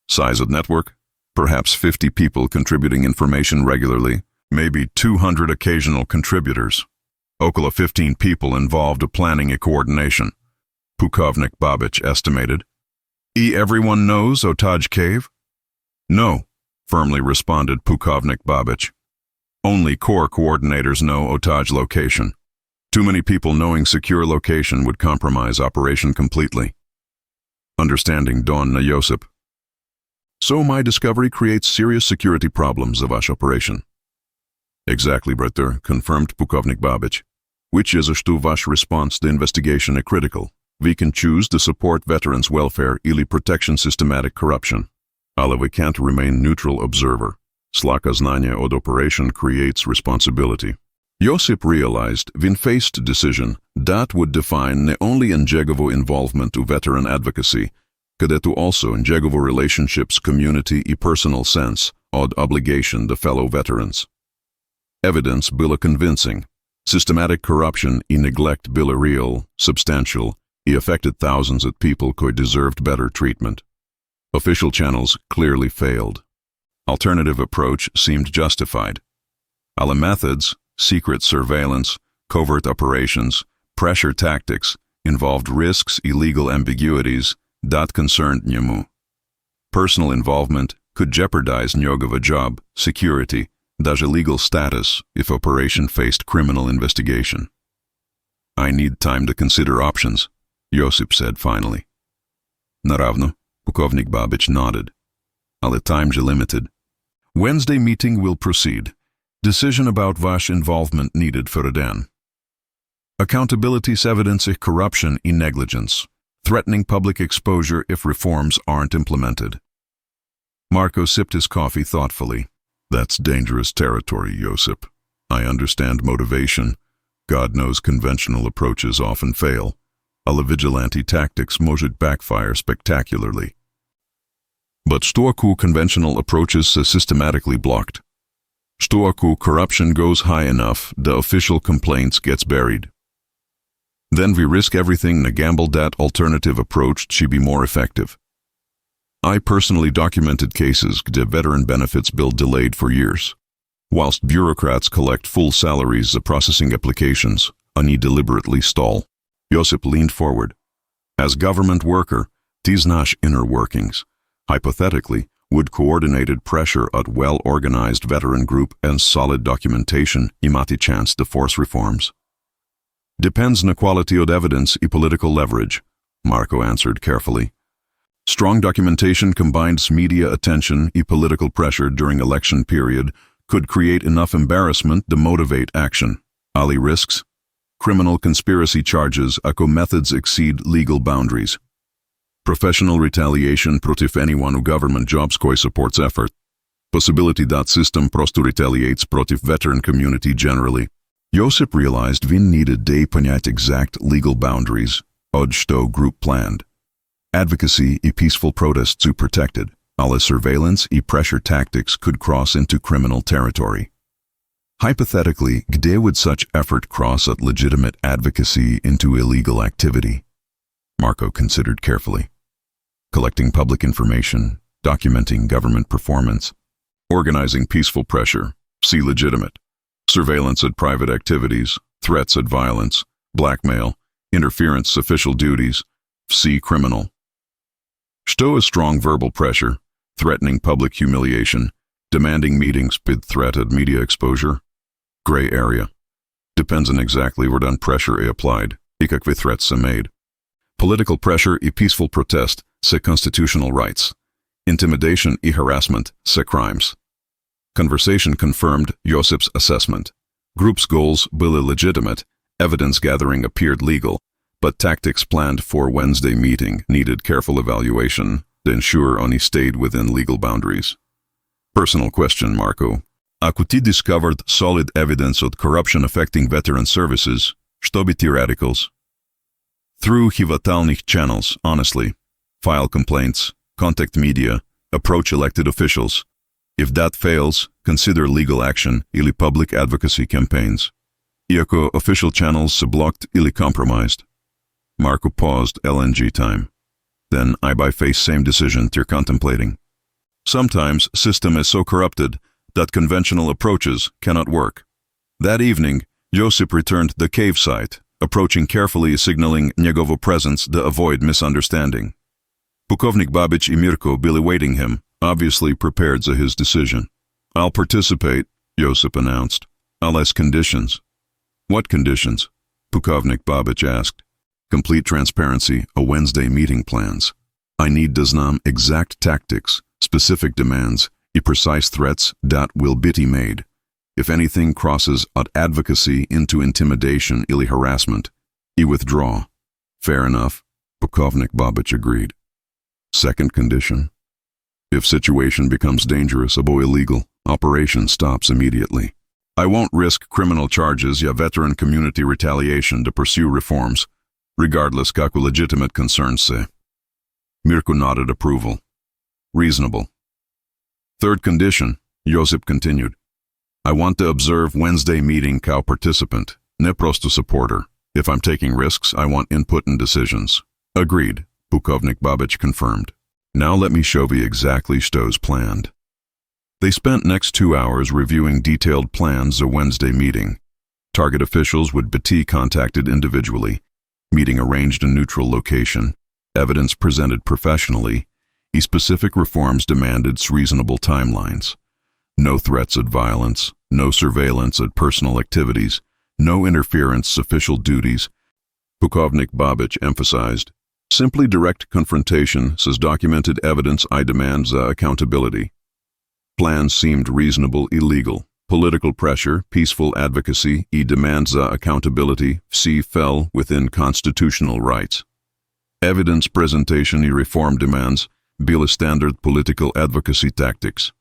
Size of network? Perhaps 50 people contributing information regularly, maybe 200 occasional contributors. Okolo 15 people involved in planning and coordination. Pukovnik Babic estimated. Everyone knows Otaj Cave? No, firmly responded Pukovnik Babic. Only core coordinators know Otaj location. Too many people knowing secure location would compromise operation completely. Understanding dawned na Josip. So my discovery creates serious security problems of our operation. Exactly, brother, confirmed Pukovnik Babic. Which is a vaš response to investigation is critical. We can choose to support veterans' welfare ili protection systematic corruption. Ale we can't remain neutral observer. Slaka znanje od operation creates responsibility. Josip realized, when faced decision, that would define not only njegovo involvement to veteran advocacy, kadetu also njegovo relationships, community and personal sense od obligation to fellow veterans. Evidence bila convincing. Systematic corruption and neglect bila real, substantial, and affected thousands of people who deserved better treatment. Official channels clearly failed. Alternative approach seemed justified. Ale methods, secret surveillance, covert operations, pressure tactics, involved risks, illegal ambiguities, that concerned njemu. Personal involvement could jeopardize njegova job, security, даже legal status if operation faced criminal investigation. I need time to consider options, Josip said finally. Naravno, pukovnik Babic nodded. Ale time je limited. Wednesday meeting will proceed. Decision about vaš involvement needed for a den. Accountability's evidence of corruption and negligence, threatening public exposure if reforms aren't implemented. Marco sipped his coffee thoughtfully. That's dangerous territory, Josip. I understand motivation. God knows conventional approaches often fail. Ale vigilante tactics может backfire spectacularly. But stoaku conventional approaches are systematically blocked. Stoaku corruption goes high enough, the official complaints gets buried. Then we risk everything na gamble that alternative approach should be more effective. I personally documented cases kde veteran benefits bill delayed for years. Whilst bureaucrats collect full salaries of processing applications, oni deliberately stall. Josip leaned forward. As government worker, these nash inner workings. Hypothetically, would coordinated pressure at well-organized veteran group and solid documentation imati chance to force reforms? Depends na quality of evidence and political leverage, Marco answered carefully. Strong documentation combined media attention and political pressure during election period could create enough embarrassment to motivate action. Ali risks? Criminal conspiracy charges ako methods exceed legal boundaries. Professional retaliation protiv anyone who government jobs koi supports effort. Possibility that system prostu retaliates protiv veteran community generally. Josip realized Vin needed day понять exact legal boundaries, od što group planned. Advocacy and peaceful protests are protected, ale surveillance and pressure tactics could cross into criminal territory. Hypothetically, kde would such effort cross at legitimate advocacy into illegal activity? Marco considered carefully. Collecting public information, documenting government performance, organizing peaceful pressure, see legitimate. Surveillance at private activities, threats at violence, blackmail, interference official duties, see criminal. Što is strong verbal pressure, threatening public humiliation, demanding meetings with threat at media exposure. Gray area. Depends on exactly where done pressure is applied, I kakve threats are made. Political pressure and peaceful protest, se constitutional rights. Intimidation and harassment, se crimes. Conversation confirmed Josip's assessment. Group's goals были legitimate, evidence gathering appeared legal, but tactics planned for Wednesday meeting needed careful evaluation to ensure oni stayed within legal boundaries. Personal question, Marko. Ako ti discovered solid evidence of corruption affecting veteran services, što bi ti radicals? Through hivatalnih channels, honestly. File complaints, contact media, approach elected officials. If that fails, consider legal action ili public advocacy campaigns. Iako official channels se blocked ili compromised. Marko paused LNG time. Then I by face same decision you're contemplating. Sometimes system is so corrupted that conventional approaches cannot work. That evening, Josip returned the cave site, approaching carefully, signaling njegovo presence to avoid misunderstanding. Pukovnik Babic i Mirko bili waiting him, obviously prepared za his decision. I'll participate, Josip announced. I'll ask conditions. What conditions? Pukovnik Babic asked. Complete transparency, a Wednesday meeting plans. I need da znam exact tactics, specific demands, I precise threats that will be made. If anything crosses at advocacy into intimidation ili harassment, I withdraw. Fair enough, Pukovnik Babic agreed. Second condition. If situation becomes dangerous or illegal, operation stops immediately. I won't risk criminal charges ya veteran community retaliation to pursue reforms, regardless kako legitimate concerns say. Mirko nodded approval. Reasonable. Third condition, Josip continued. I want to observe Wednesday meeting kao participant, ne prosto supporter. If I'm taking risks, I want input and decisions. Agreed, Pukovnik Babic confirmed. Now let me show you exactly shto's planned. They spent next 2 hours reviewing detailed plans of Wednesday meeting. Target officials would be contacted individually. Meeting arranged in neutral location. Evidence presented professionally. Specific reforms demanded reasonable timelines. No threats at violence, no surveillance at personal activities, no interference official duties. Pukovnik Babic emphasized. Simply direct confrontation says documented evidence I demand accountability. Plans seemed reasonable, illegal. Political pressure, peaceful advocacy, demands accountability, fell within constitutional rights. Evidence presentation, reform demands, bila standard political advocacy tactics.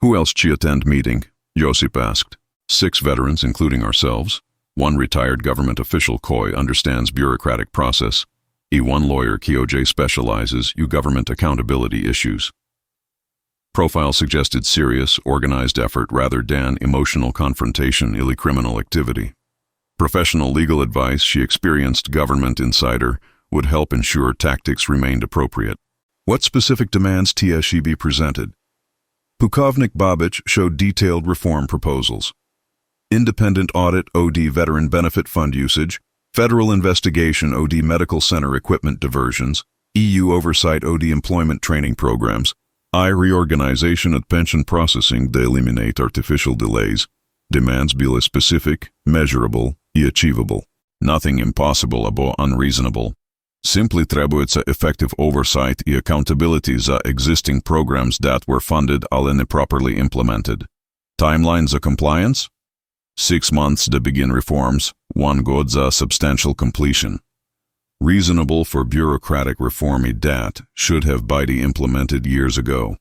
Who else chi attend meeting? Josip asked. 6 veterans, including ourselves. 1 retired government official koje understands bureaucratic process. 1 lawyer koje specializes in government accountability issues. Profile suggested serious, organized effort rather than emotional confrontation ili criminal activity. Professional legal advice, she experienced government insider, would help ensure tactics remained appropriate. What specific demands she be presented? Pukovnik Babic showed detailed reform proposals. Independent audit OD veteran benefit fund usage, federal investigation OD medical center equipment diversions, EU oversight OD employment training programs, reorganization of pension processing to eliminate artificial delays, demands bila specific, measurable, achievable. Nothing impossible or unreasonable. Simply trebujется effective oversight and accountability za existing programs that were funded and properly implemented. Timelines of compliance? 6 months to begin reforms, 1 god za substantial completion. Reasonable for bureaucratic reform that should have been implemented years ago.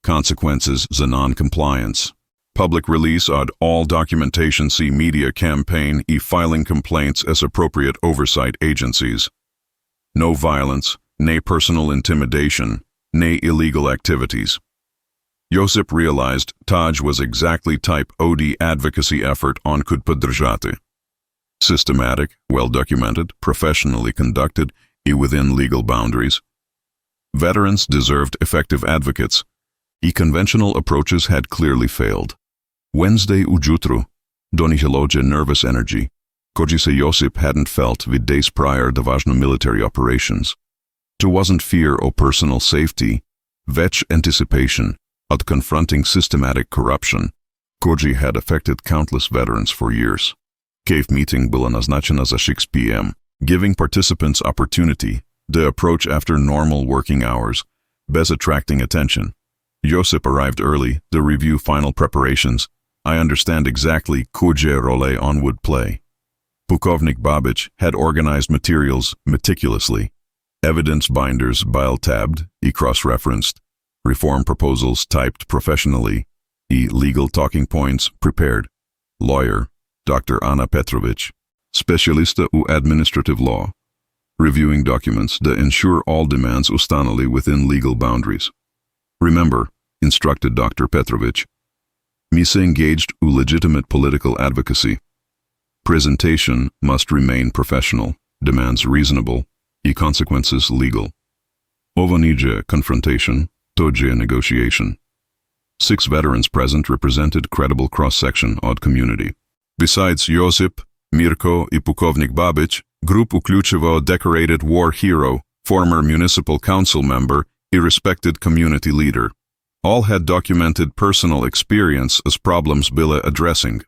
Consequences za non-compliance. Public release of all documentation media campaign filing complaints as appropriate oversight agencies. No violence, nay personal intimidation, nay illegal activities. Josip realized Taj was exactly type OD advocacy effort on could podržati. Systematic, well-documented, professionally conducted, within legal boundaries. Veterans deserved effective advocates. Conventional approaches had clearly failed. Wednesday ujutru, donihiloja nervous energy, koji se Josip hadn't felt vid days prior to važno military operations. To wasn't fear or personal safety, već anticipation, of confronting systematic corruption, koji had affected countless veterans for years. Cave meeting bila naznačena za 6 p.m., giving participants opportunity to approach after normal working hours, bez attracting attention. Josip arrived early to review final preparations. I understand exactly koje role on would play. Pukovnik Babic had organized materials meticulously. Evidence binders bile-tabbed, cross-referenced. Reform proposals typed professionally. Legal talking points prepared. Lawyer, Dr. Anna Petrovich. Specialista u administrative law. Reviewing documents that ensure all demands ustanali within legal boundaries. Remember, instructed Dr. Petrovich, Misa engaged u legitimate political advocacy. Presentation must remain professional, demands reasonable, consequences legal. Ovanije confrontation, toje negotiation. 6 veterans present represented credible cross-section odd community. Besides Josip, Mirko and Pukovnik Babic, group uključivo decorated war hero, former municipal council member, respected community leader. All had documented personal experience as problems bile addressing.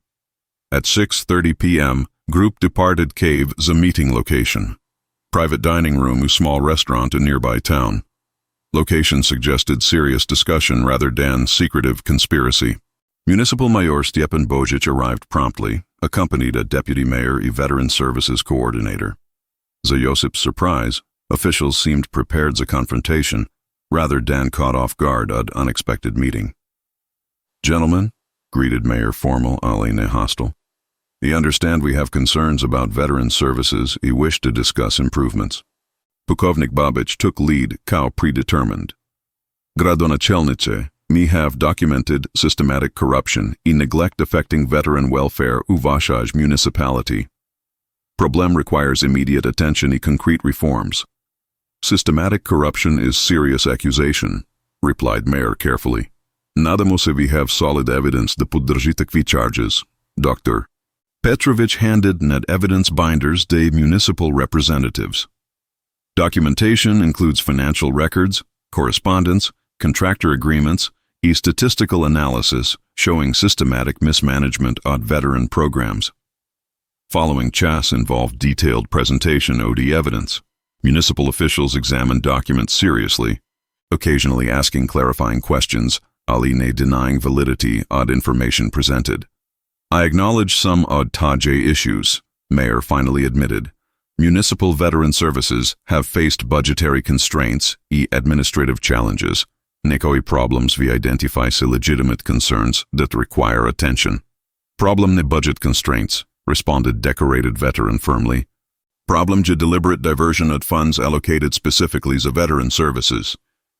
At 6:30 p.m., group departed cave the meeting location. Private dining room u small restaurant in nearby town. Location suggested serious discussion rather than secretive conspiracy. Municipal Mayor Stjepan Bojic arrived promptly, accompanied a deputy mayor and veteran services coordinator. To Josip's surprise, officials seemed prepared za confrontation, rather than caught off guard at unexpected meeting. Gentlemen, greeted Mayor Formal Aline hostile. We understand we have concerns about veteran services and wish to discuss improvements. Pukovnik Babic took lead, kao predetermined. Gradonačelnice, me have documented systematic corruption and neglect affecting veteran welfare u vašaj municipality. Problem requires immediate attention and concrete reforms. Systematic corruption is serious accusation, replied Mayor carefully. Nadamo se we have solid evidence da podrži takvi charges, Dr. Petrovich handed net evidence binders to municipal representatives. Documentation includes financial records, correspondence, contractor agreements, and statistical analysis showing systematic mismanagement of veteran programs. Following chas involved detailed presentation of the evidence. Municipal officials examined documents seriously, occasionally asking clarifying questions, aline denying validity of information presented. I acknowledge some odd taje issues, Mayor finally admitted. Municipal veteran services have faced budgetary constraints and administrative challenges. Nekoi problems we identify se legitimate concerns that require attention. Problem ne budget constraints, responded decorated veteran firmly. Problem je deliberate diversion of funds allocated specifically za veteran services.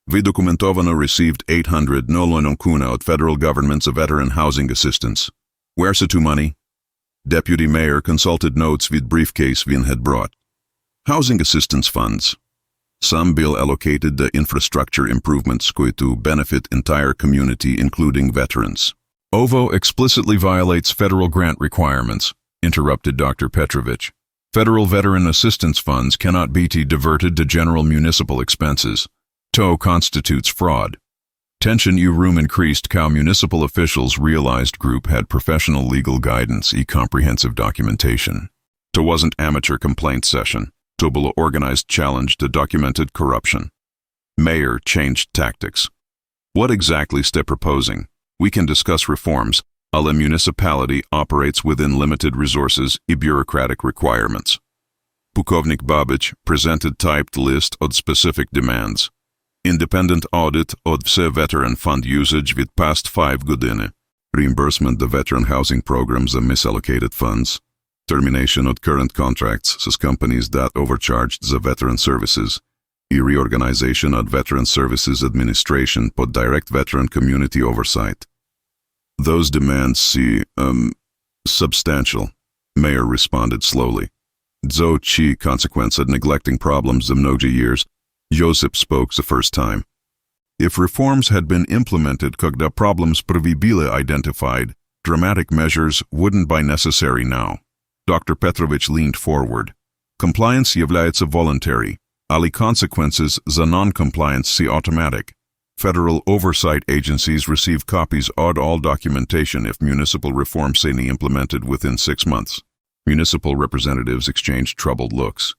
Vi dokumentovano received 800 nolonon kuna od federal government's veteran housing assistance. Where's the money? Deputy Mayor consulted notes vid briefcase vin had brought. Housing assistance funds. Some bill allocated the infrastructure improvements to benefit entire community including veterans. OVO explicitly violates federal grant requirements, interrupted Dr. Petrovich. Federal veteran assistance funds cannot be diverted to general municipal expenses. TO constitutes fraud. Tension u room increased how municipal officials realized group had professional legal guidance and comprehensive documentation. To wasn't amateur complaint session. To было organized challenge to documented corruption. Mayor changed tactics. What exactly ste proposing? We can discuss reforms. A municipality operates within limited resources and bureaucratic requirements. Pukovnik Babic presented typed list of specific demands. Independent audit of vse veteran fund usage with past 5 godine. Reimbursement of veteran housing programs and misallocated funds. Termination of current contracts with companies that overcharged the veteran services. Reorganization of Veteran Services Administration pod direct veteran community oversight. Those demands see, substantial, Mayor responded slowly. Dzo chi consequence of neglecting problems of mnogi years, Josip spoke the first time. If reforms had been implemented когда problems prvi bile identified, dramatic measures wouldn't be necessary now. Dr. Petrovich leaned forward. Compliance является voluntary, ali consequences za non-compliance see automatic. Federal oversight agencies receive copies of all documentation if municipal reforms say implemented within 6 months. Municipal representatives exchanged troubled looks.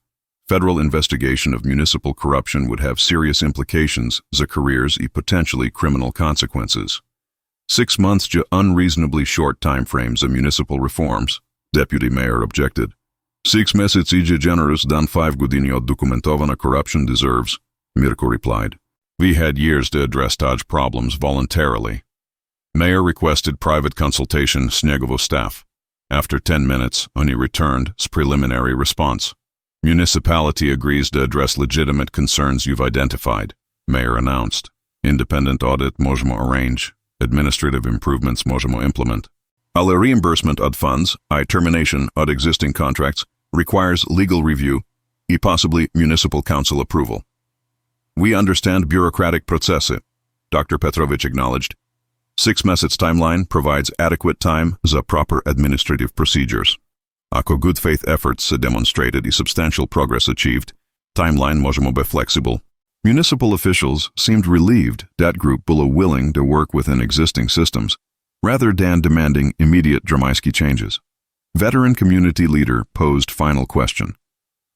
Federal investigation of municipal corruption would have serious implications za careers and potentially criminal consequences. 6 months je unreasonably short timeframes of municipal reforms, Deputy Mayor objected. 6 meseci generous than 5 godini od dokumentovana corruption deserves, Mirko replied. We had years to address Taj problems voluntarily. Mayor requested private consultation Snegovo staff. After 10 minutes, Oni returned preliminary response. Municipality agrees to address legitimate concerns you've identified, Mayor announced. Independent audit možemo arrange. Administrative improvements možemo implement. Ale reimbursement od funds, termination od existing contracts, requires legal review, possibly municipal council approval. We understand bureaucratic processe, Dr. Petrovich acknowledged. 6 mesec timeline provides adequate time za proper administrative procedures. Ako good faith efforts demonstrated substantial progress achieved, timeline možemo be flexible. Municipal officials seemed relieved that group было willing to work within existing systems, rather than demanding immediate dramatic changes. Veteran community leader posed final question.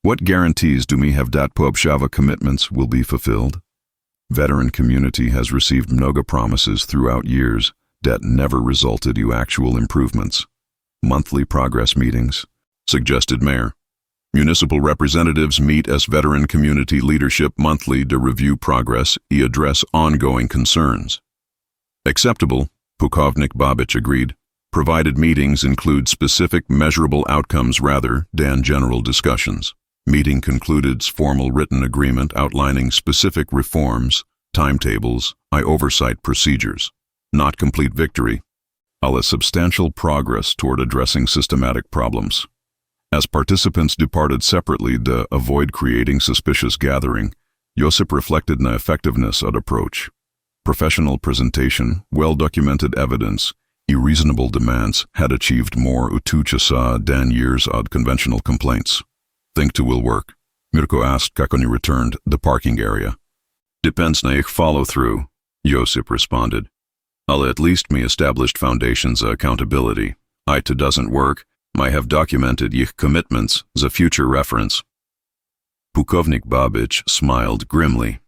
What guarantees do we have that poobshawa commitments will be fulfilled? Veteran community has received mnogo promises throughout years that never resulted in actual improvements. Monthly progress meetings, suggested Mayor. Municipal representatives meet as veteran community leadership monthly to review progress and address ongoing concerns. Acceptable, Pukovnik Babic agreed, provided meetings include specific measurable outcomes rather than general discussions. Meeting concluded formal written agreement outlining specific reforms, timetables, oversight procedures. Not complete victory, ale substantial progress toward addressing systematic problems. As participants departed separately to avoid creating suspicious gathering, Josip reflected na effectiveness of approach. Professional presentation, well-documented evidence, reasonable demands had achieved more utuchasa than years of conventional complaints. Think to will work. Mirko asked Kakoni returned the parking area. Depends na ich follow-through, Josip responded. Ale at least me established foundations of accountability. It doesn't work, I have documented ich commitments as a future reference. Pukovnik Babic smiled grimly.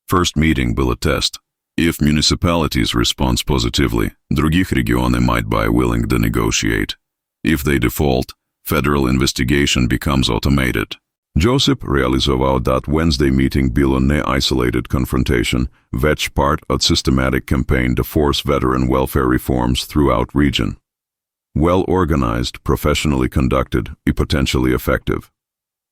First meeting will attest. If municipalities respond positively, других регионы might be willing to negotiate. If they default, federal investigation becomes automated. Josip realizoval that Wednesday meeting bilo ne isolated confrontation, već part of systematic campaign to force veteran welfare reforms throughout region. Well-organized, professionally conducted, potentially effective.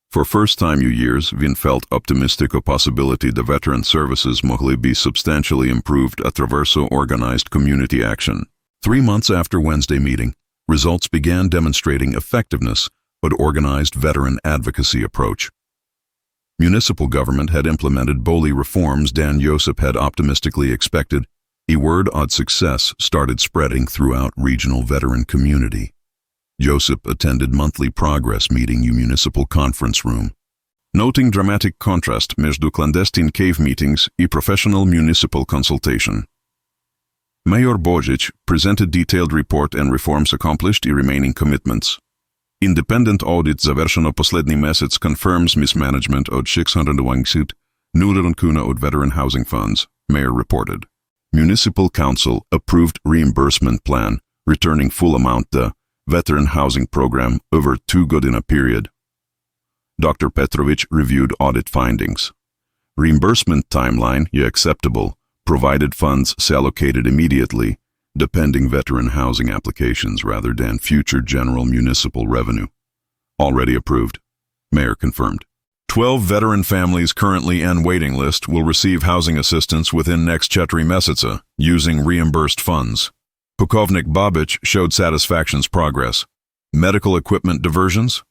For first-time years, Vin felt optimistic o possibility the veteran services mogli be substantially improved attraverso organized community action. 3 months after Wednesday meeting, results began demonstrating effectiveness of organized veteran advocacy approach. Municipal government had implemented bolly reforms Dan Josip had optimistically expected. Word of success started spreading throughout regional veteran community. Josip attended monthly progress meeting municipal conference room. Noting dramatic contrast между clandestine cave meetings and professional municipal consultation. Mayor Bojic presented detailed report and reforms accomplished and remaining commitments. Independent audit završeno poslednji mesec confirms mismanagement od 620 miljoner kuna od veteran housing funds, Mayor reported. Municipal Council approved reimbursement plan, returning full amount to veteran housing program over 2 godina period. Dr. Petrovich reviewed audit findings. Reimbursement timeline acceptable, provided funds allocated immediately, depending veteran housing applications rather than future general municipal revenue. Already approved, Mayor confirmed. 12 veteran families currently on waiting list will receive housing assistance within next 4 meseca using reimbursed funds. Pukovnik Babic showed satisfaction's progress. Medical equipment diversions?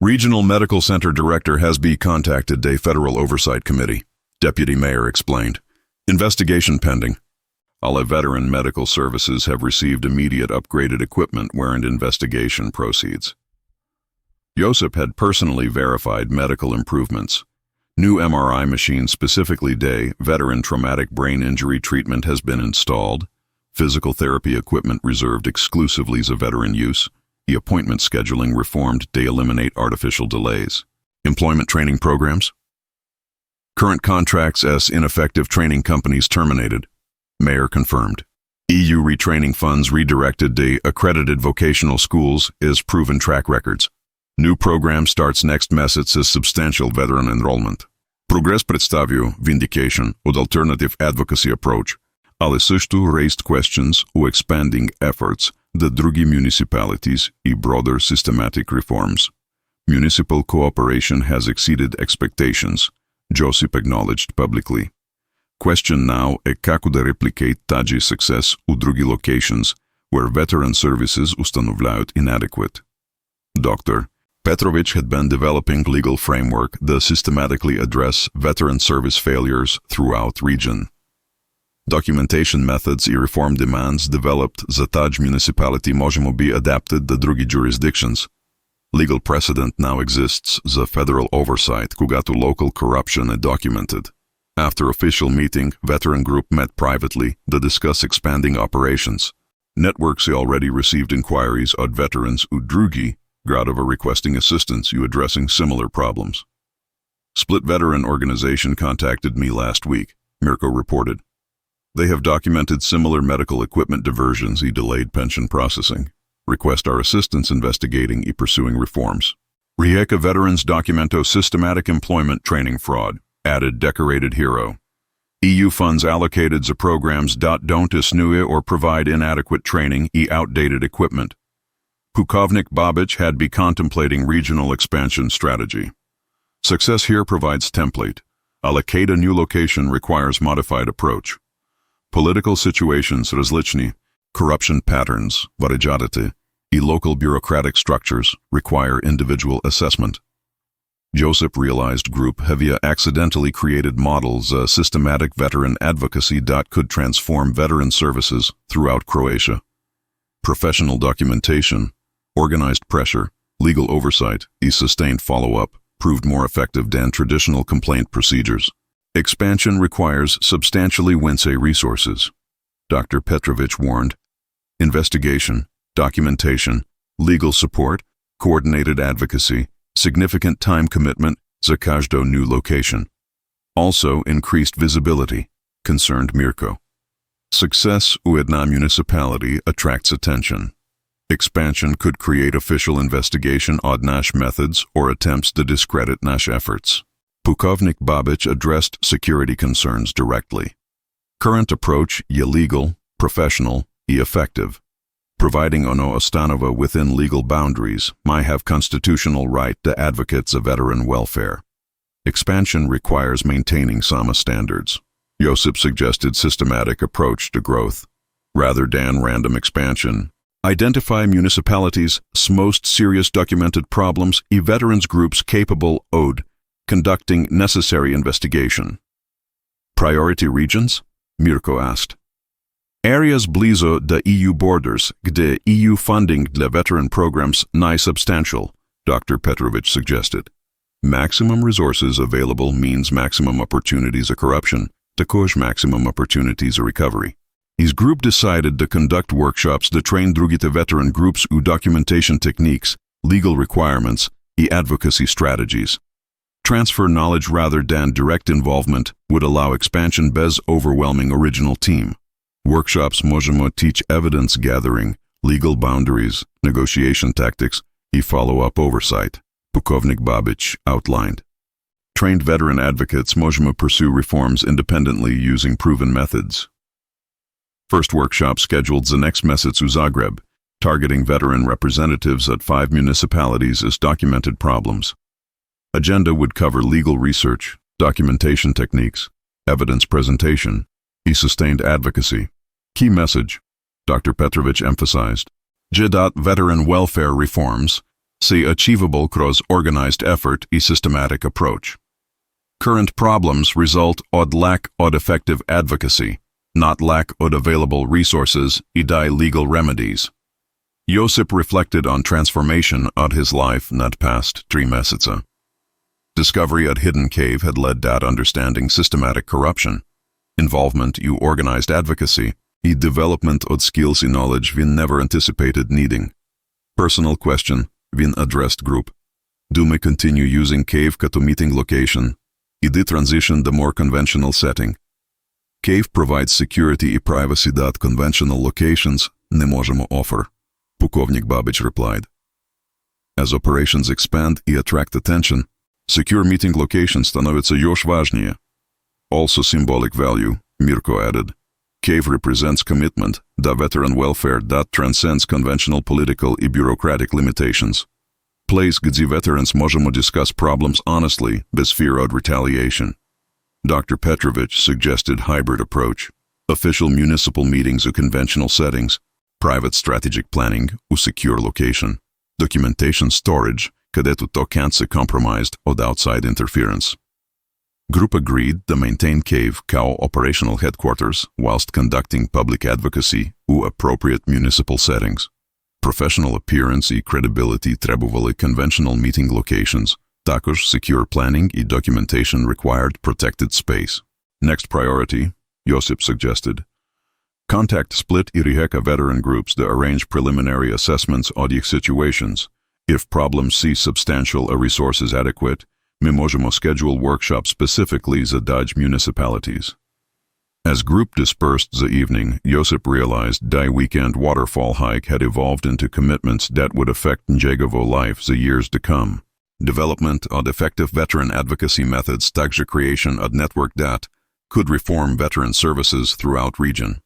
Regional Medical Center Director has been contacted the Federal Oversight Committee, Deputy Mayor explained. Investigation pending. All veteran medical services have received immediate upgraded equipment wherein investigation proceeds. Josip had personally verified medical improvements. New MRI machine specifically day veteran traumatic brain injury treatment has been installed. Physical therapy equipment reserved exclusively as a veteran use. The appointment scheduling reformed to eliminate artificial delays. Employment training programs? Current contracts as ineffective training companies terminated. Mayor confirmed. EU retraining funds redirected to accredited vocational schools as proven track records. New program starts next message as substantial veteran enrollment. Progress представив vindication od alternative advocacy approach, ali също raised questions o expanding efforts the drugi municipalities и broader systematic reforms. Municipal cooperation has exceeded expectations, Josip acknowledged publicly. Question now е како да replicate тази success u drugi locations where veteran services установляют inadequate. Dr. Petrovic had been developing legal framework that systematically address veteran service failures throughout region. Documentation methods и reform demands developed za taj municipality možemo be adapted to drugi jurisdictions. Legal precedent now exists za federal oversight когато local corruption is documented. After official meeting, veteran group met privately to discuss expanding operations. Networks already received inquiries od veterans u drugi gradova requesting assistance u addressing similar problems. Split Veteran Organization contacted me last week, Mirko reported. They have documented similar medical equipment diversions and delayed pension processing. Request our assistance investigating and pursuing reforms. Rijeka veterans documento systematic employment training fraud, added decorated hero. EU funds allocated za programs don't isnuje or provide inadequate training and outdated equipment. Pukovnik Babic had be contemplating regional expansion strategy. Success here provides template. Allocate a new location requires modified approach. Political situations различні, corruption patterns, variegaty, и local bureaucratic structures require individual assessment. Josip realized group Hevia accidentally created models systematic veteran advocacy could transform veteran services throughout Croatia. Professional documentation, organized pressure, legal oversight, and sustained follow-up proved more effective than traditional complaint procedures. Expansion requires substantially wince resources, Dr. Petrovic warned. Investigation, documentation, legal support, coordinated advocacy, significant time commitment za każdą new location. Also increased visibility, concerned Mirko. Success u jedna municipality attracts attention. Expansion could create official investigation od nash methods or attempts to discredit nash efforts. Pukovnik Babic addressed security concerns directly. Current approach je legal, professional, and effective. Providing ono ostanova within legal boundaries might have constitutional right to advocates of veteran welfare. Expansion requires maintaining SAMA standards. Josip suggested systematic approach to growth. Rather than random expansion, identify municipalities' most serious documented problems and veterans groups capable of conducting necessary investigation. Priority regions? Mirko asked. Areas blizo the EU borders, gde EU funding dla veteran programs substantial, Dr. Petrovic suggested. Maximum resources available means maximum opportunities of corruption, takož maximum opportunities of recovery. His group decided to conduct workshops to train drugite veteran groups u documentation techniques, legal requirements, and advocacy strategies. Transfer knowledge rather than direct involvement would allow expansion bez overwhelming original team. Workshops možemo teach evidence gathering, legal boundaries, negotiation tactics, and follow-up oversight, Pukovnik Babic outlined. Trained veteran advocates možemo pursue reforms independently using proven methods. First workshop scheduled za next mesec u Zagreb, targeting veteran representatives at 5 municipalities as documented problems. Agenda would cover legal research, documentation techniques, evidence presentation, and sustained advocacy. Key message, Dr. Petrovic emphasized. Veteran welfare reforms, see achievable cross organized effort and systematic approach. Current problems result od lack od effective advocacy, not lack od available resources and legal remedies. Josip reflected on transformation od his life not past 3 meseca. Discovery at Hidden Cave had led that understanding systematic corruption, involvement u organized advocacy, and development od skills and knowledge vin never anticipated needing. Personal question, vin addressed group. Do me continue using Cave като meeting location, and transition the more conventional setting. Cave provides security and privacy that conventional locations ne možemo offer, Pukovnik Babic replied. As operations expand и attract attention, secure meeting location становится još важнее. Also symbolic value, Mirko added. Cave represents commitment, da veteran welfare that transcends conventional political и bureaucratic limitations. Place где veterans можемо discuss problems honestly, без fear of retaliation. Dr. Petrovich suggested hybrid approach. Official municipal meetings or conventional settings, private strategic planning or secure location, documentation storage, където то can't be compromised or outside interference. Group agreed to maintain Cave kao operational headquarters whilst conducting public advocacy or appropriate municipal settings. Professional appearance и credibility trebuvali conventional meeting locations, також secure planning и documentation required protected space. Next priority, Josip suggested. Contact split и Rijeka veteran groups to arrange preliminary assessments of их situations. If problems see substantial or resources adequate, mi možemo schedule workshops specifically za Dutch municipalities. As group dispersed the evening, Josip realized die weekend waterfall hike had evolved into commitments that would affect Njegovo life the years to come. Development of effective veteran advocacy methods, także creation of network that could reform veteran services throughout region.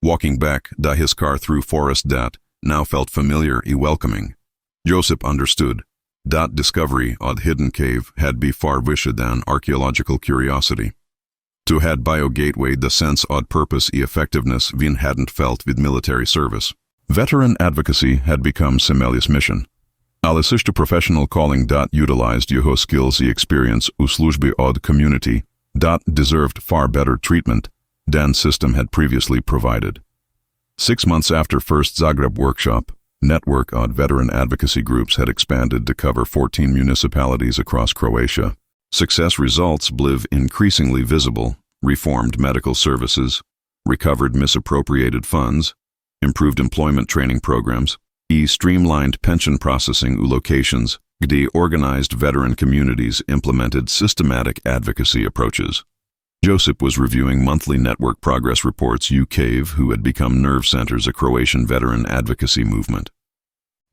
Walking back da his car through forest that now felt familiar and welcoming. Josip understood that discovery of hidden cave had be far wished than archaeological curiosity. To had bio gateway the sense of purpose and effectiveness Vin hadn't felt with military service. Veteran advocacy had become Semelius' mission. Alisishta professional calling that utilized jeho skills and experience u službi od community that deserved far better treatment than system had previously provided. 6 months after first Zagreb workshop, network of veteran advocacy groups had expanded to cover 14 municipalities across Croatia. Success results bliv increasingly visible, reformed medical services, recovered misappropriated funds, improved employment training programs, streamlined pension processing u locations, gde organized veteran communities implemented systematic advocacy approaches. Josip was reviewing monthly network progress reports UCAVE, who had become nerve centers of Croatian veteran advocacy movement.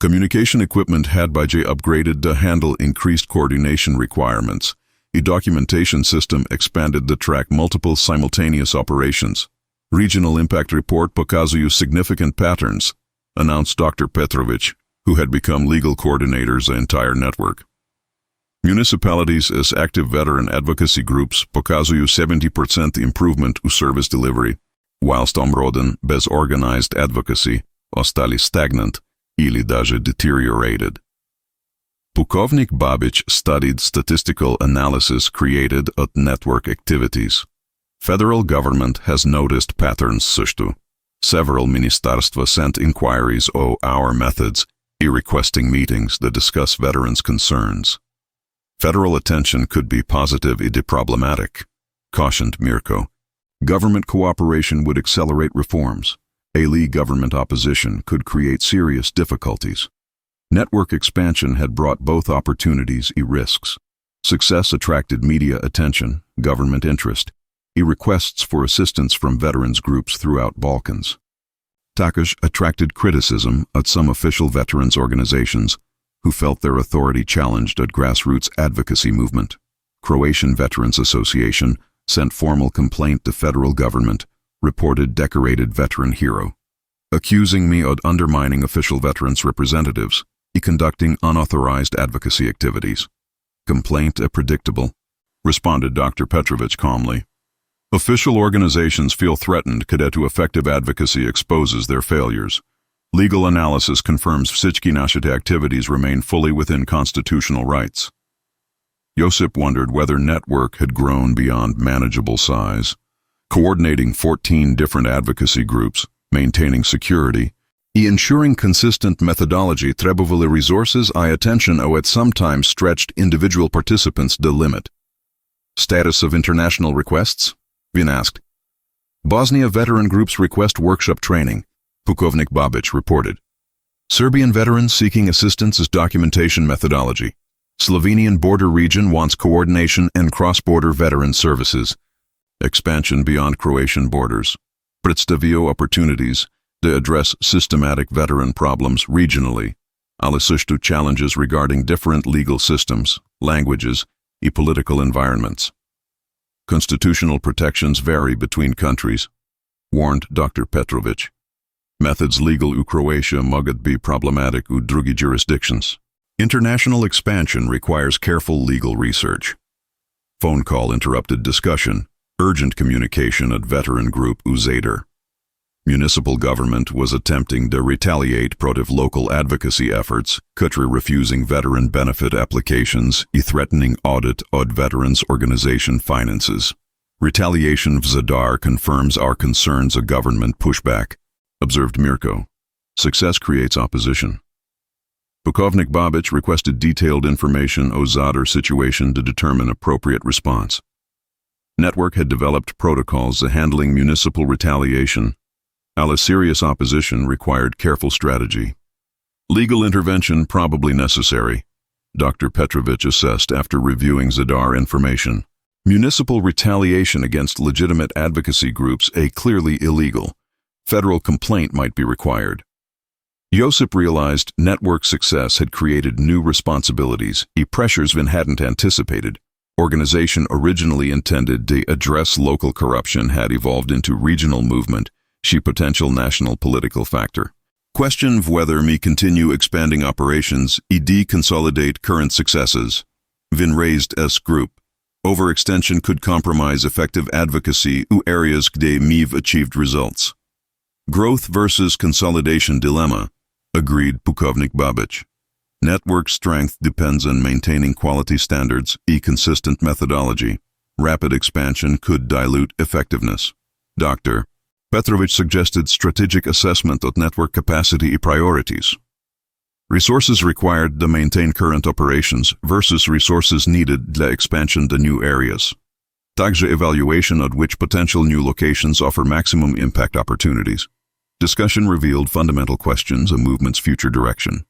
Communication equipment had by J upgraded to handle increased coordination requirements. A documentation system expanded to track multiple simultaneous operations. Regional impact report pokazuju significant patterns, announced Dr. Petrovich, who had become legal coordinators of the entire network. Municipalities as active veteran advocacy groups pokazuju 70% improvement u service delivery, whilst områden bez organized advocacy ostali stagnant ili даже deteriorated. Pukovnik Babic studied statistical analysis created at network activities. Federal government has noticed patterns sushtu. Several ministarstva sent inquiries o our methods requesting meetings that discuss veterans' concerns. Federal attention could be positive and problematic, cautioned Mirko. Government cooperation would accelerate reforms. Ali government opposition could create serious difficulties. Network expansion had brought both opportunities and risks. Success attracted media attention, government interest, and requests for assistance from veterans groups throughout Balkans. Takish attracted criticism at some official veterans organizations who felt their authority challenged at grassroots advocacy movement. Croatian Veterans Association sent formal complaint to federal government, reported decorated veteran hero, accusing me of undermining official veterans representatives and conducting unauthorized advocacy activities. Complaint predictable, responded Dr. Petrovich calmly. Official organizations feel threatened kadetu effective advocacy exposes their failures. Legal analysis confirms всички нашите activities remain fully within constitutional rights. Josip wondered whether network had grown beyond manageable size, coordinating 14 different advocacy groups, maintaining security, and ensuring consistent methodology trebovali resources I attention o at sometimes stretched individual participants the limit. Status of international requests? Vin asked. Bosnia veteran groups request workshop training, Pukovnik Babic reported. Serbian veterans seeking assistance as documentation methodology. Slovenian border region wants coordination and cross-border veteran services. Expansion beyond Croatian borders. Predstavio opportunities to address systematic veteran problems regionally. ale sushtu challenges regarding different legal systems, languages, and political environments. Constitutional protections vary between countries, warned Dr. Petrovic. Methods legal u Croatia mogут be problematic u drugih jurisdictions. International expansion requires careful legal research. Phone call interrupted discussion, urgent communication at veteran group u Zader. Municipal government was attempting to retaliate protiv local advocacy efforts, country refusing veteran benefit applications, threatening audit od veterans organization finances. Retaliation v Zadar confirms our concerns a government pushback, observed Mirko. Success creates opposition. Pukovnik Babic requested detailed information o Zadar situation to determine appropriate response. Network had developed protocols handling municipal retaliation. A serious opposition required careful strategy. Legal intervention probably necessary, Dr. Petrovic assessed after reviewing Zadar information. Municipal retaliation against legitimate advocacy groups clearly illegal. Federal complaint might be required. Josip realized network success had created new responsibilities, pressures Vin hadn't anticipated. Organization originally intended to address local corruption had evolved into regional movement, potential national political factor. Question whether me continue expanding operations, consolidate current successes. Vin raised S group. Overextension could compromise effective advocacy u areas kde me've achieved results. Growth versus consolidation dilemma, agreed Pukovnik Babic. Network strength depends on maintaining quality standards, consistent methodology. Rapid expansion could dilute effectiveness. Dr. Petrovic suggested strategic assessment of network capacity and priorities. Resources required to maintain current operations versus resources needed для expansion to new areas. Также evaluation of which potential new locations offer maximum impact opportunities. Discussion revealed fundamental questions of movement's future direction.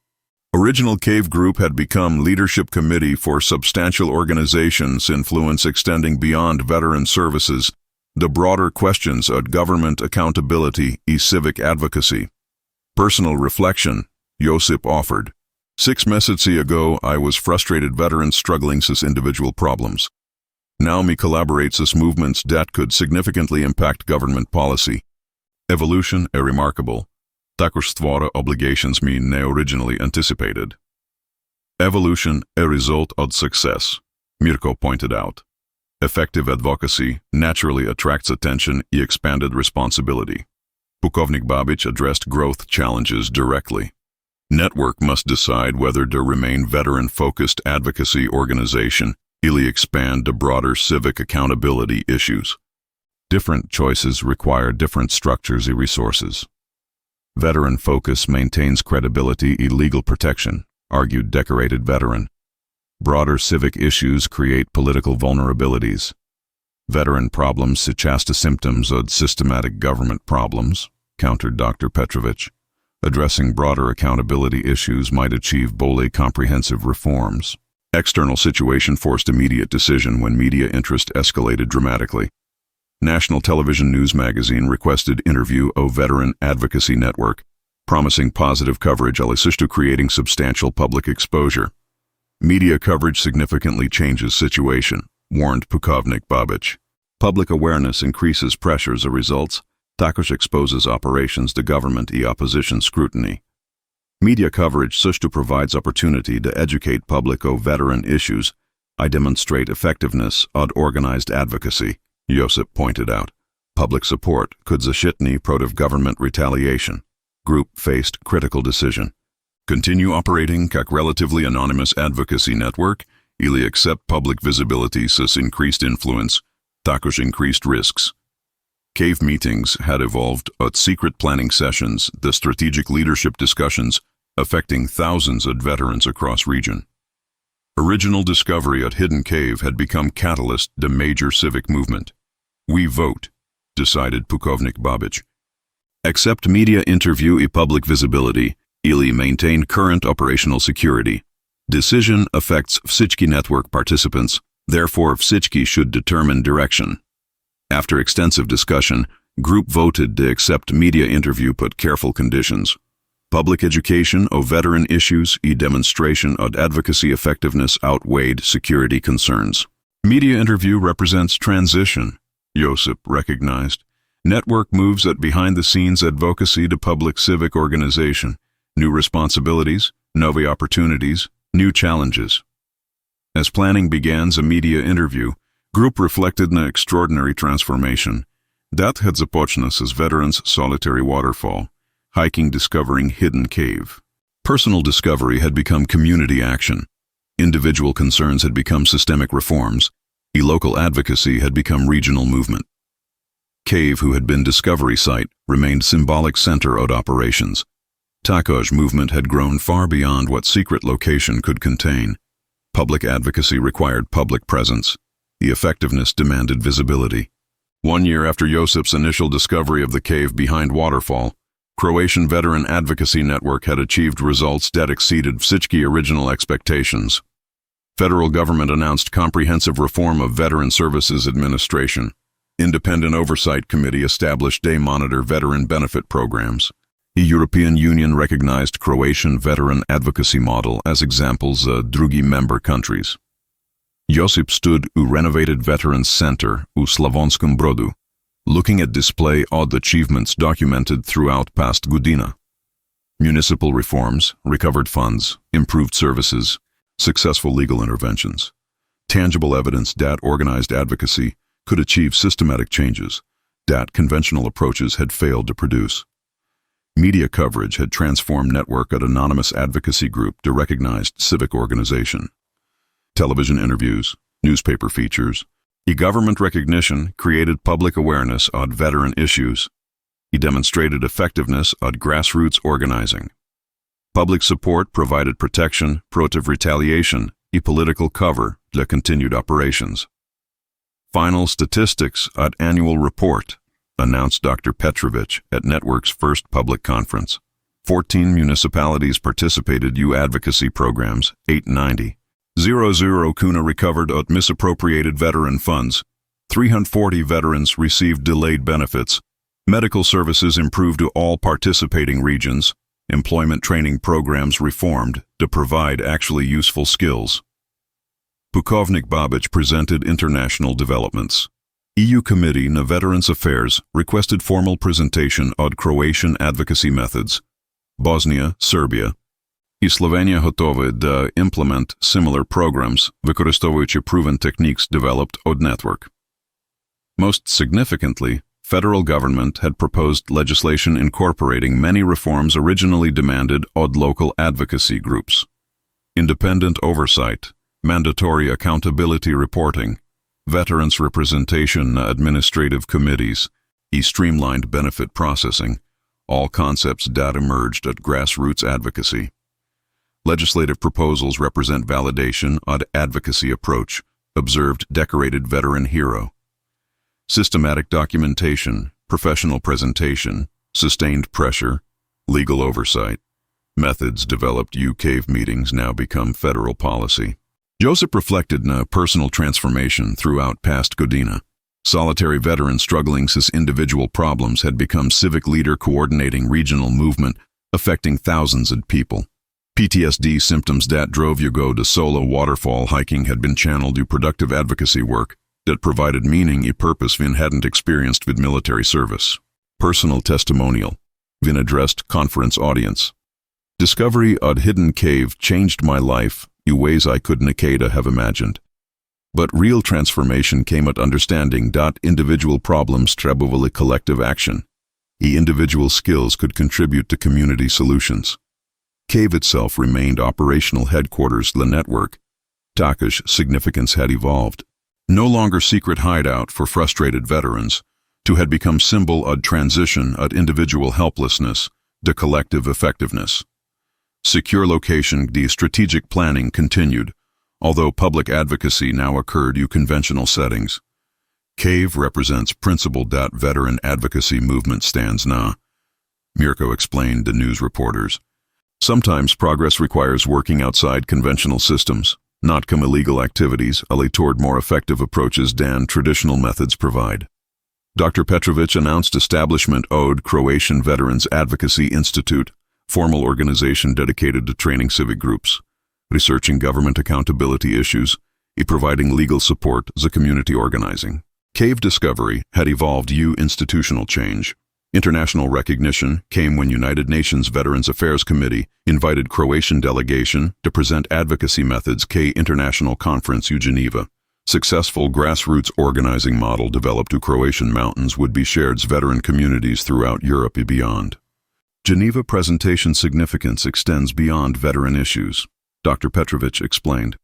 Original Cave Group had become leadership committee for substantial organizations influence extending beyond veteran services. The broader questions of government accountability and civic advocacy. Personal reflection, Josip offered. 6 meses ago I was frustrated veterans struggling with individual problems. Now me collaborates with movements that could significantly impact government policy. Evolution remarkable. Також створює obligations me ne originally anticipated. Evolution a result of success, Mirko pointed out. Effective advocacy naturally attracts attention and expanded responsibility. Pukovnik Babic addressed growth challenges directly. Network must decide whether to remain veteran-focused advocacy organization or expand to broader civic accountability issues. Different choices require different structures and resources. Veteran focus maintains credibility and legal protection, argued decorated veteran. Broader civic issues create political vulnerabilities. Veteran problems such as the symptoms of systematic government problems, countered Dr. Petrovic. Addressing broader accountability issues might achieve boleh comprehensive reforms. External situation forced immediate decision when media interest escalated dramatically. National Television News Magazine requested interview of Veteran Advocacy Network, promising positive coverage to creating substantial public exposure. Media coverage significantly changes situation, warned Pukovnik Babic. Public awareness increases pressure as a result. Takosh exposes operations to government and opposition scrutiny. Media coverage provides opportunity to educate public o veteran issues. I demonstrate effectiveness of organized advocacy, Josip pointed out. Public support could zashitni protiv government retaliation. Group faced critical decision. Continue operating как relatively anonymous advocacy network, или accept public visibility sus increased influence, takosh increased risks. Cave meetings had evolved at secret planning sessions, the strategic leadership discussions, affecting thousands of veterans across region. Original discovery at Hidden Cave had become catalyst to major civic movement. We vote, decided Pukovnik Babic. Accept media interview and public visibility, ili maintain current operational security. Decision affects всички network participants, therefore всички should determine direction. After extensive discussion, group voted to accept media interview but careful conditions. Public education of veteran issues and demonstration of advocacy effectiveness outweighed security concerns. Media interview represents transition, Josip recognized. Network moves at behind-the-scenes advocacy to public civic organization. New responsibilities, novi opportunities, new challenges. As planning begins a media interview, group reflected an extraordinary transformation. Dat had započne as veterans' solitary waterfall, hiking discovering hidden cave. Personal discovery had become community action. Individual concerns had become systemic reforms. Local advocacy had become regional movement. Cave, who had been discovery site, remained symbolic center of operations. Takoj movement had grown far beyond what secret location could contain. Public advocacy required public presence. The effectiveness demanded visibility. 1 year after Josip's initial discovery of the cave behind waterfall, Croatian Veteran Advocacy Network had achieved results that exceeded Vsichki original expectations. Federal government announced comprehensive reform of Veteran Services Administration. Independent Oversight Committee established to monitor veteran benefit programs. The European Union recognized Croatian veteran advocacy model as examples of drugi member countries. Josip stood u renovated Veterans Center u Slavonskom Brodu, looking at display of achievements documented throughout past godina. Municipal reforms, recovered funds, improved services, successful legal interventions. Tangible evidence that organized advocacy could achieve systematic changes that conventional approaches had failed to produce. Media coverage had transformed network an anonymous advocacy group to recognized civic organization. Television interviews, newspaper features, government recognition created public awareness of veteran issues. He demonstrated effectiveness of grassroots organizing. Public support provided protection, protiv retaliation, political cover to continued operations. Final statistics at annual report, announced Dr. Petrovic at Network's first public conference. 14 municipalities participated in advocacy programs, 890. 00 kuna recovered of misappropriated veteran funds. 340 veterans received delayed benefits. Medical services improved to all participating regions. Employment training programs reformed to provide actually useful skills. Pukovnik Babic presented international developments. EU Committee na Veterans Affairs requested formal presentation of Croatian advocacy methods. Bosnia, Serbia, I Slovenia hotove da implement similar programs використовуючи proven techniques developed od network. Most significantly, federal government had proposed legislation incorporating many reforms originally demanded od local advocacy groups. Independent oversight, mandatory accountability reporting, veterans representation na administrative committees, streamlined benefit processing, all concepts that emerged at grassroots advocacy. Legislative proposals represent validation of advocacy approach, observed decorated veteran hero. Systematic documentation, professional presentation, sustained pressure, legal oversight. Methods developed cave meetings now become federal policy. Josip reflected on a personal transformation throughout past godina. Solitary veteran struggling with individual problems had become civic leader coordinating regional movement, affecting thousands of people. PTSD symptoms that drove Yugo to solo waterfall hiking had been channeled to productive advocacy work that provided meaning and purpose Vin hadn't experienced with military service. Personal testimonial. Vin addressed conference audience. Discovery of hidden cave changed my life in ways I couldn't have imagined. But real transformation came at understanding that individual problems trebovali collective action. Individual skills could contribute to community solutions. Cave itself remained operational headquarters the network. Takoj significance had evolved. No longer secret hideout for frustrated veterans, to had become symbol of transition of individual helplessness to collective effectiveness. Secure location the strategic planning continued, although public advocacy now occurred in conventional settings. Cave represents principle that veteran advocacy movement stands na. Mirko explained to news reporters. Sometimes progress requires working outside conventional systems, not come illegal activities, ali toward more effective approaches than traditional methods provide. Dr. Petrovic announced establishment of Croatian Veterans Advocacy Institute, formal organization dedicated to training civic groups, researching government accountability issues, and providing legal support as a community organizing. Cave discovery had evolved institutional change. International recognition came when United Nations Veterans Affairs Committee invited Croatian delegation to present advocacy methods International Conference U Geneva. Successful grassroots organizing model developed to Croatian mountains would be shared veteran communities throughout Europe and beyond. Geneva presentation significance extends beyond veteran issues, Dr. Petrovic explained.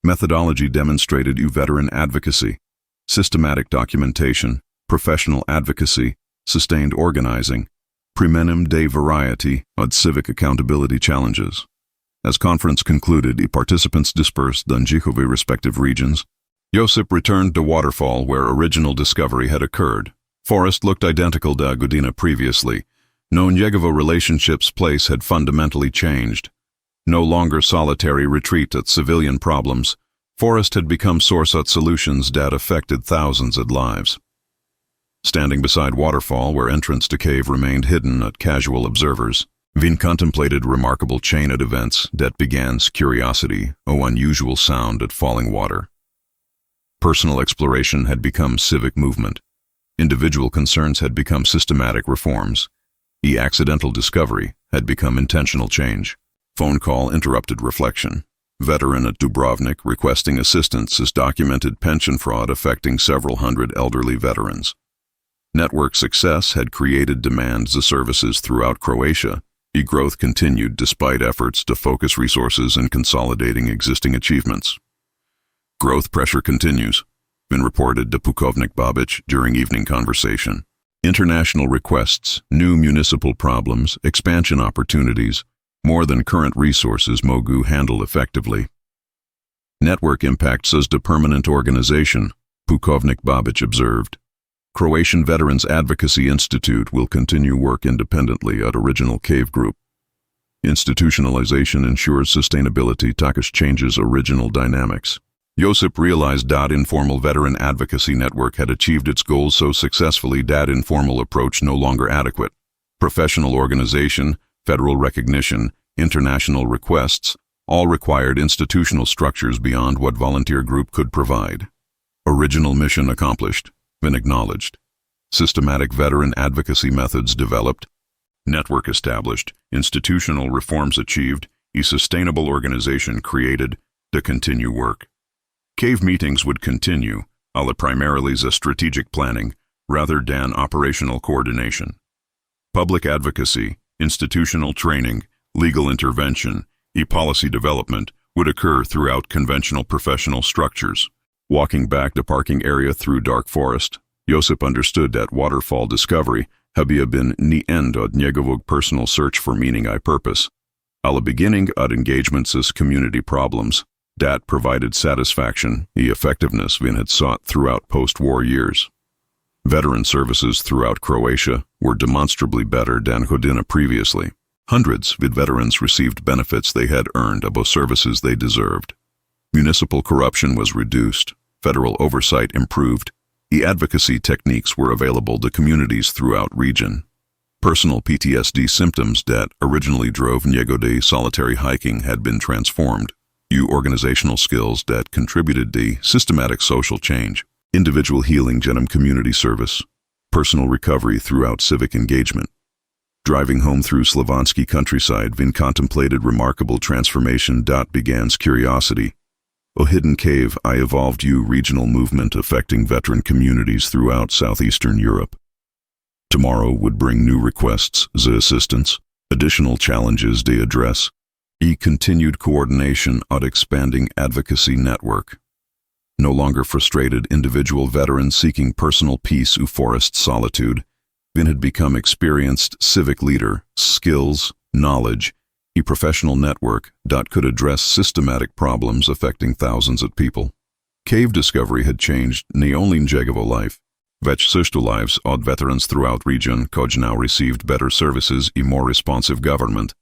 Methodology demonstrated veteran advocacy, systematic documentation, professional advocacy, sustained organizing, premenem de variety od civic accountability challenges. As conference concluded, participants dispersed in njihove respective regions. Josip returned to waterfall where original discovery had occurred. Forest looked identical to Godina previously. No njegovo relationship's place had fundamentally changed. No longer solitary retreat at civilian problems, forest had become source at solutions that affected thousands of lives. Standing beside waterfall where entrance to cave remained hidden at casual observers, Vin contemplated remarkable chain of events that began curiosity, unusual sound at falling water. Personal exploration had become civic movement. Individual concerns had become systematic reforms. The accidental discovery had become intentional change. Phone call interrupted reflection. Veteran at Dubrovnik requesting assistance as documented pension fraud affecting several hundred elderly veterans. Network success had created demand for services throughout Croatia. Growth continued despite efforts to focus resources in consolidating existing achievements. Growth pressure continues, been reported to Pukovnik Babic during evening conversation. International requests, new municipal problems, expansion opportunities, more than current resources mogu handle effectively. Network impacts as to permanent organization, Pukovnik Babic observed. Croatian Veterans Advocacy Institute will continue work independently at original cave group. Institutionalization ensures sustainability takas changes original dynamics. Josip realized that informal veteran advocacy network had achieved its goals so successfully that informal approach no longer adequate. Professional organization, federal recognition, international requests, all required institutional structures beyond what volunteer group could provide. Original mission accomplished, been acknowledged. Systematic veteran advocacy methods developed, network established, institutional reforms achieved, a sustainable organization created to continue work. Cave meetings would continue, primarily as strategic planning rather than operational coordination. Public advocacy, institutional training, legal intervention, policy development would occur throughout conventional professional structures. Walking back the parking area through dark forest, Josip understood that waterfall discovery had been the end of njegovog personal search for meaning I purpose. Alla beginning at engagements as community problems, that provided satisfaction, the effectiveness Vin had sought throughout post-war years. Veteran services throughout Croatia were demonstrably better than Godina previously. Hundreds of veterans received benefits they had earned above services they deserved. Municipal corruption was reduced, federal oversight improved, the advocacy techniques were available to communities throughout region. Personal PTSD symptoms that originally drove njegode solitary hiking had been transformed. Organizational skills that contributed to systematic social change, individual healing genom community service, personal recovery throughout civic engagement. Driving home through Slavonski countryside, Vin contemplated remarkable transformation. Began's curiosity. A hidden cave I evolved regional movement affecting veteran communities throughout southeastern Europe. Tomorrow would bring new requests za assistance, additional challenges to address, continued coordination on expanding advocacy network. No longer frustrated individual veterans seeking personal peace u forest solitude, Vin had become experienced civic leader, skills, knowledge, a professional network that could address systematic problems affecting thousands of people. Cave discovery had changed not only njegovo life, već sushtu lives od veterans throughout region koje now received better services and more responsive government.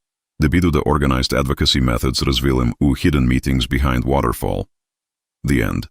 Debido to organized advocacy methods razvilim u hidden meetings behind waterfall. The end.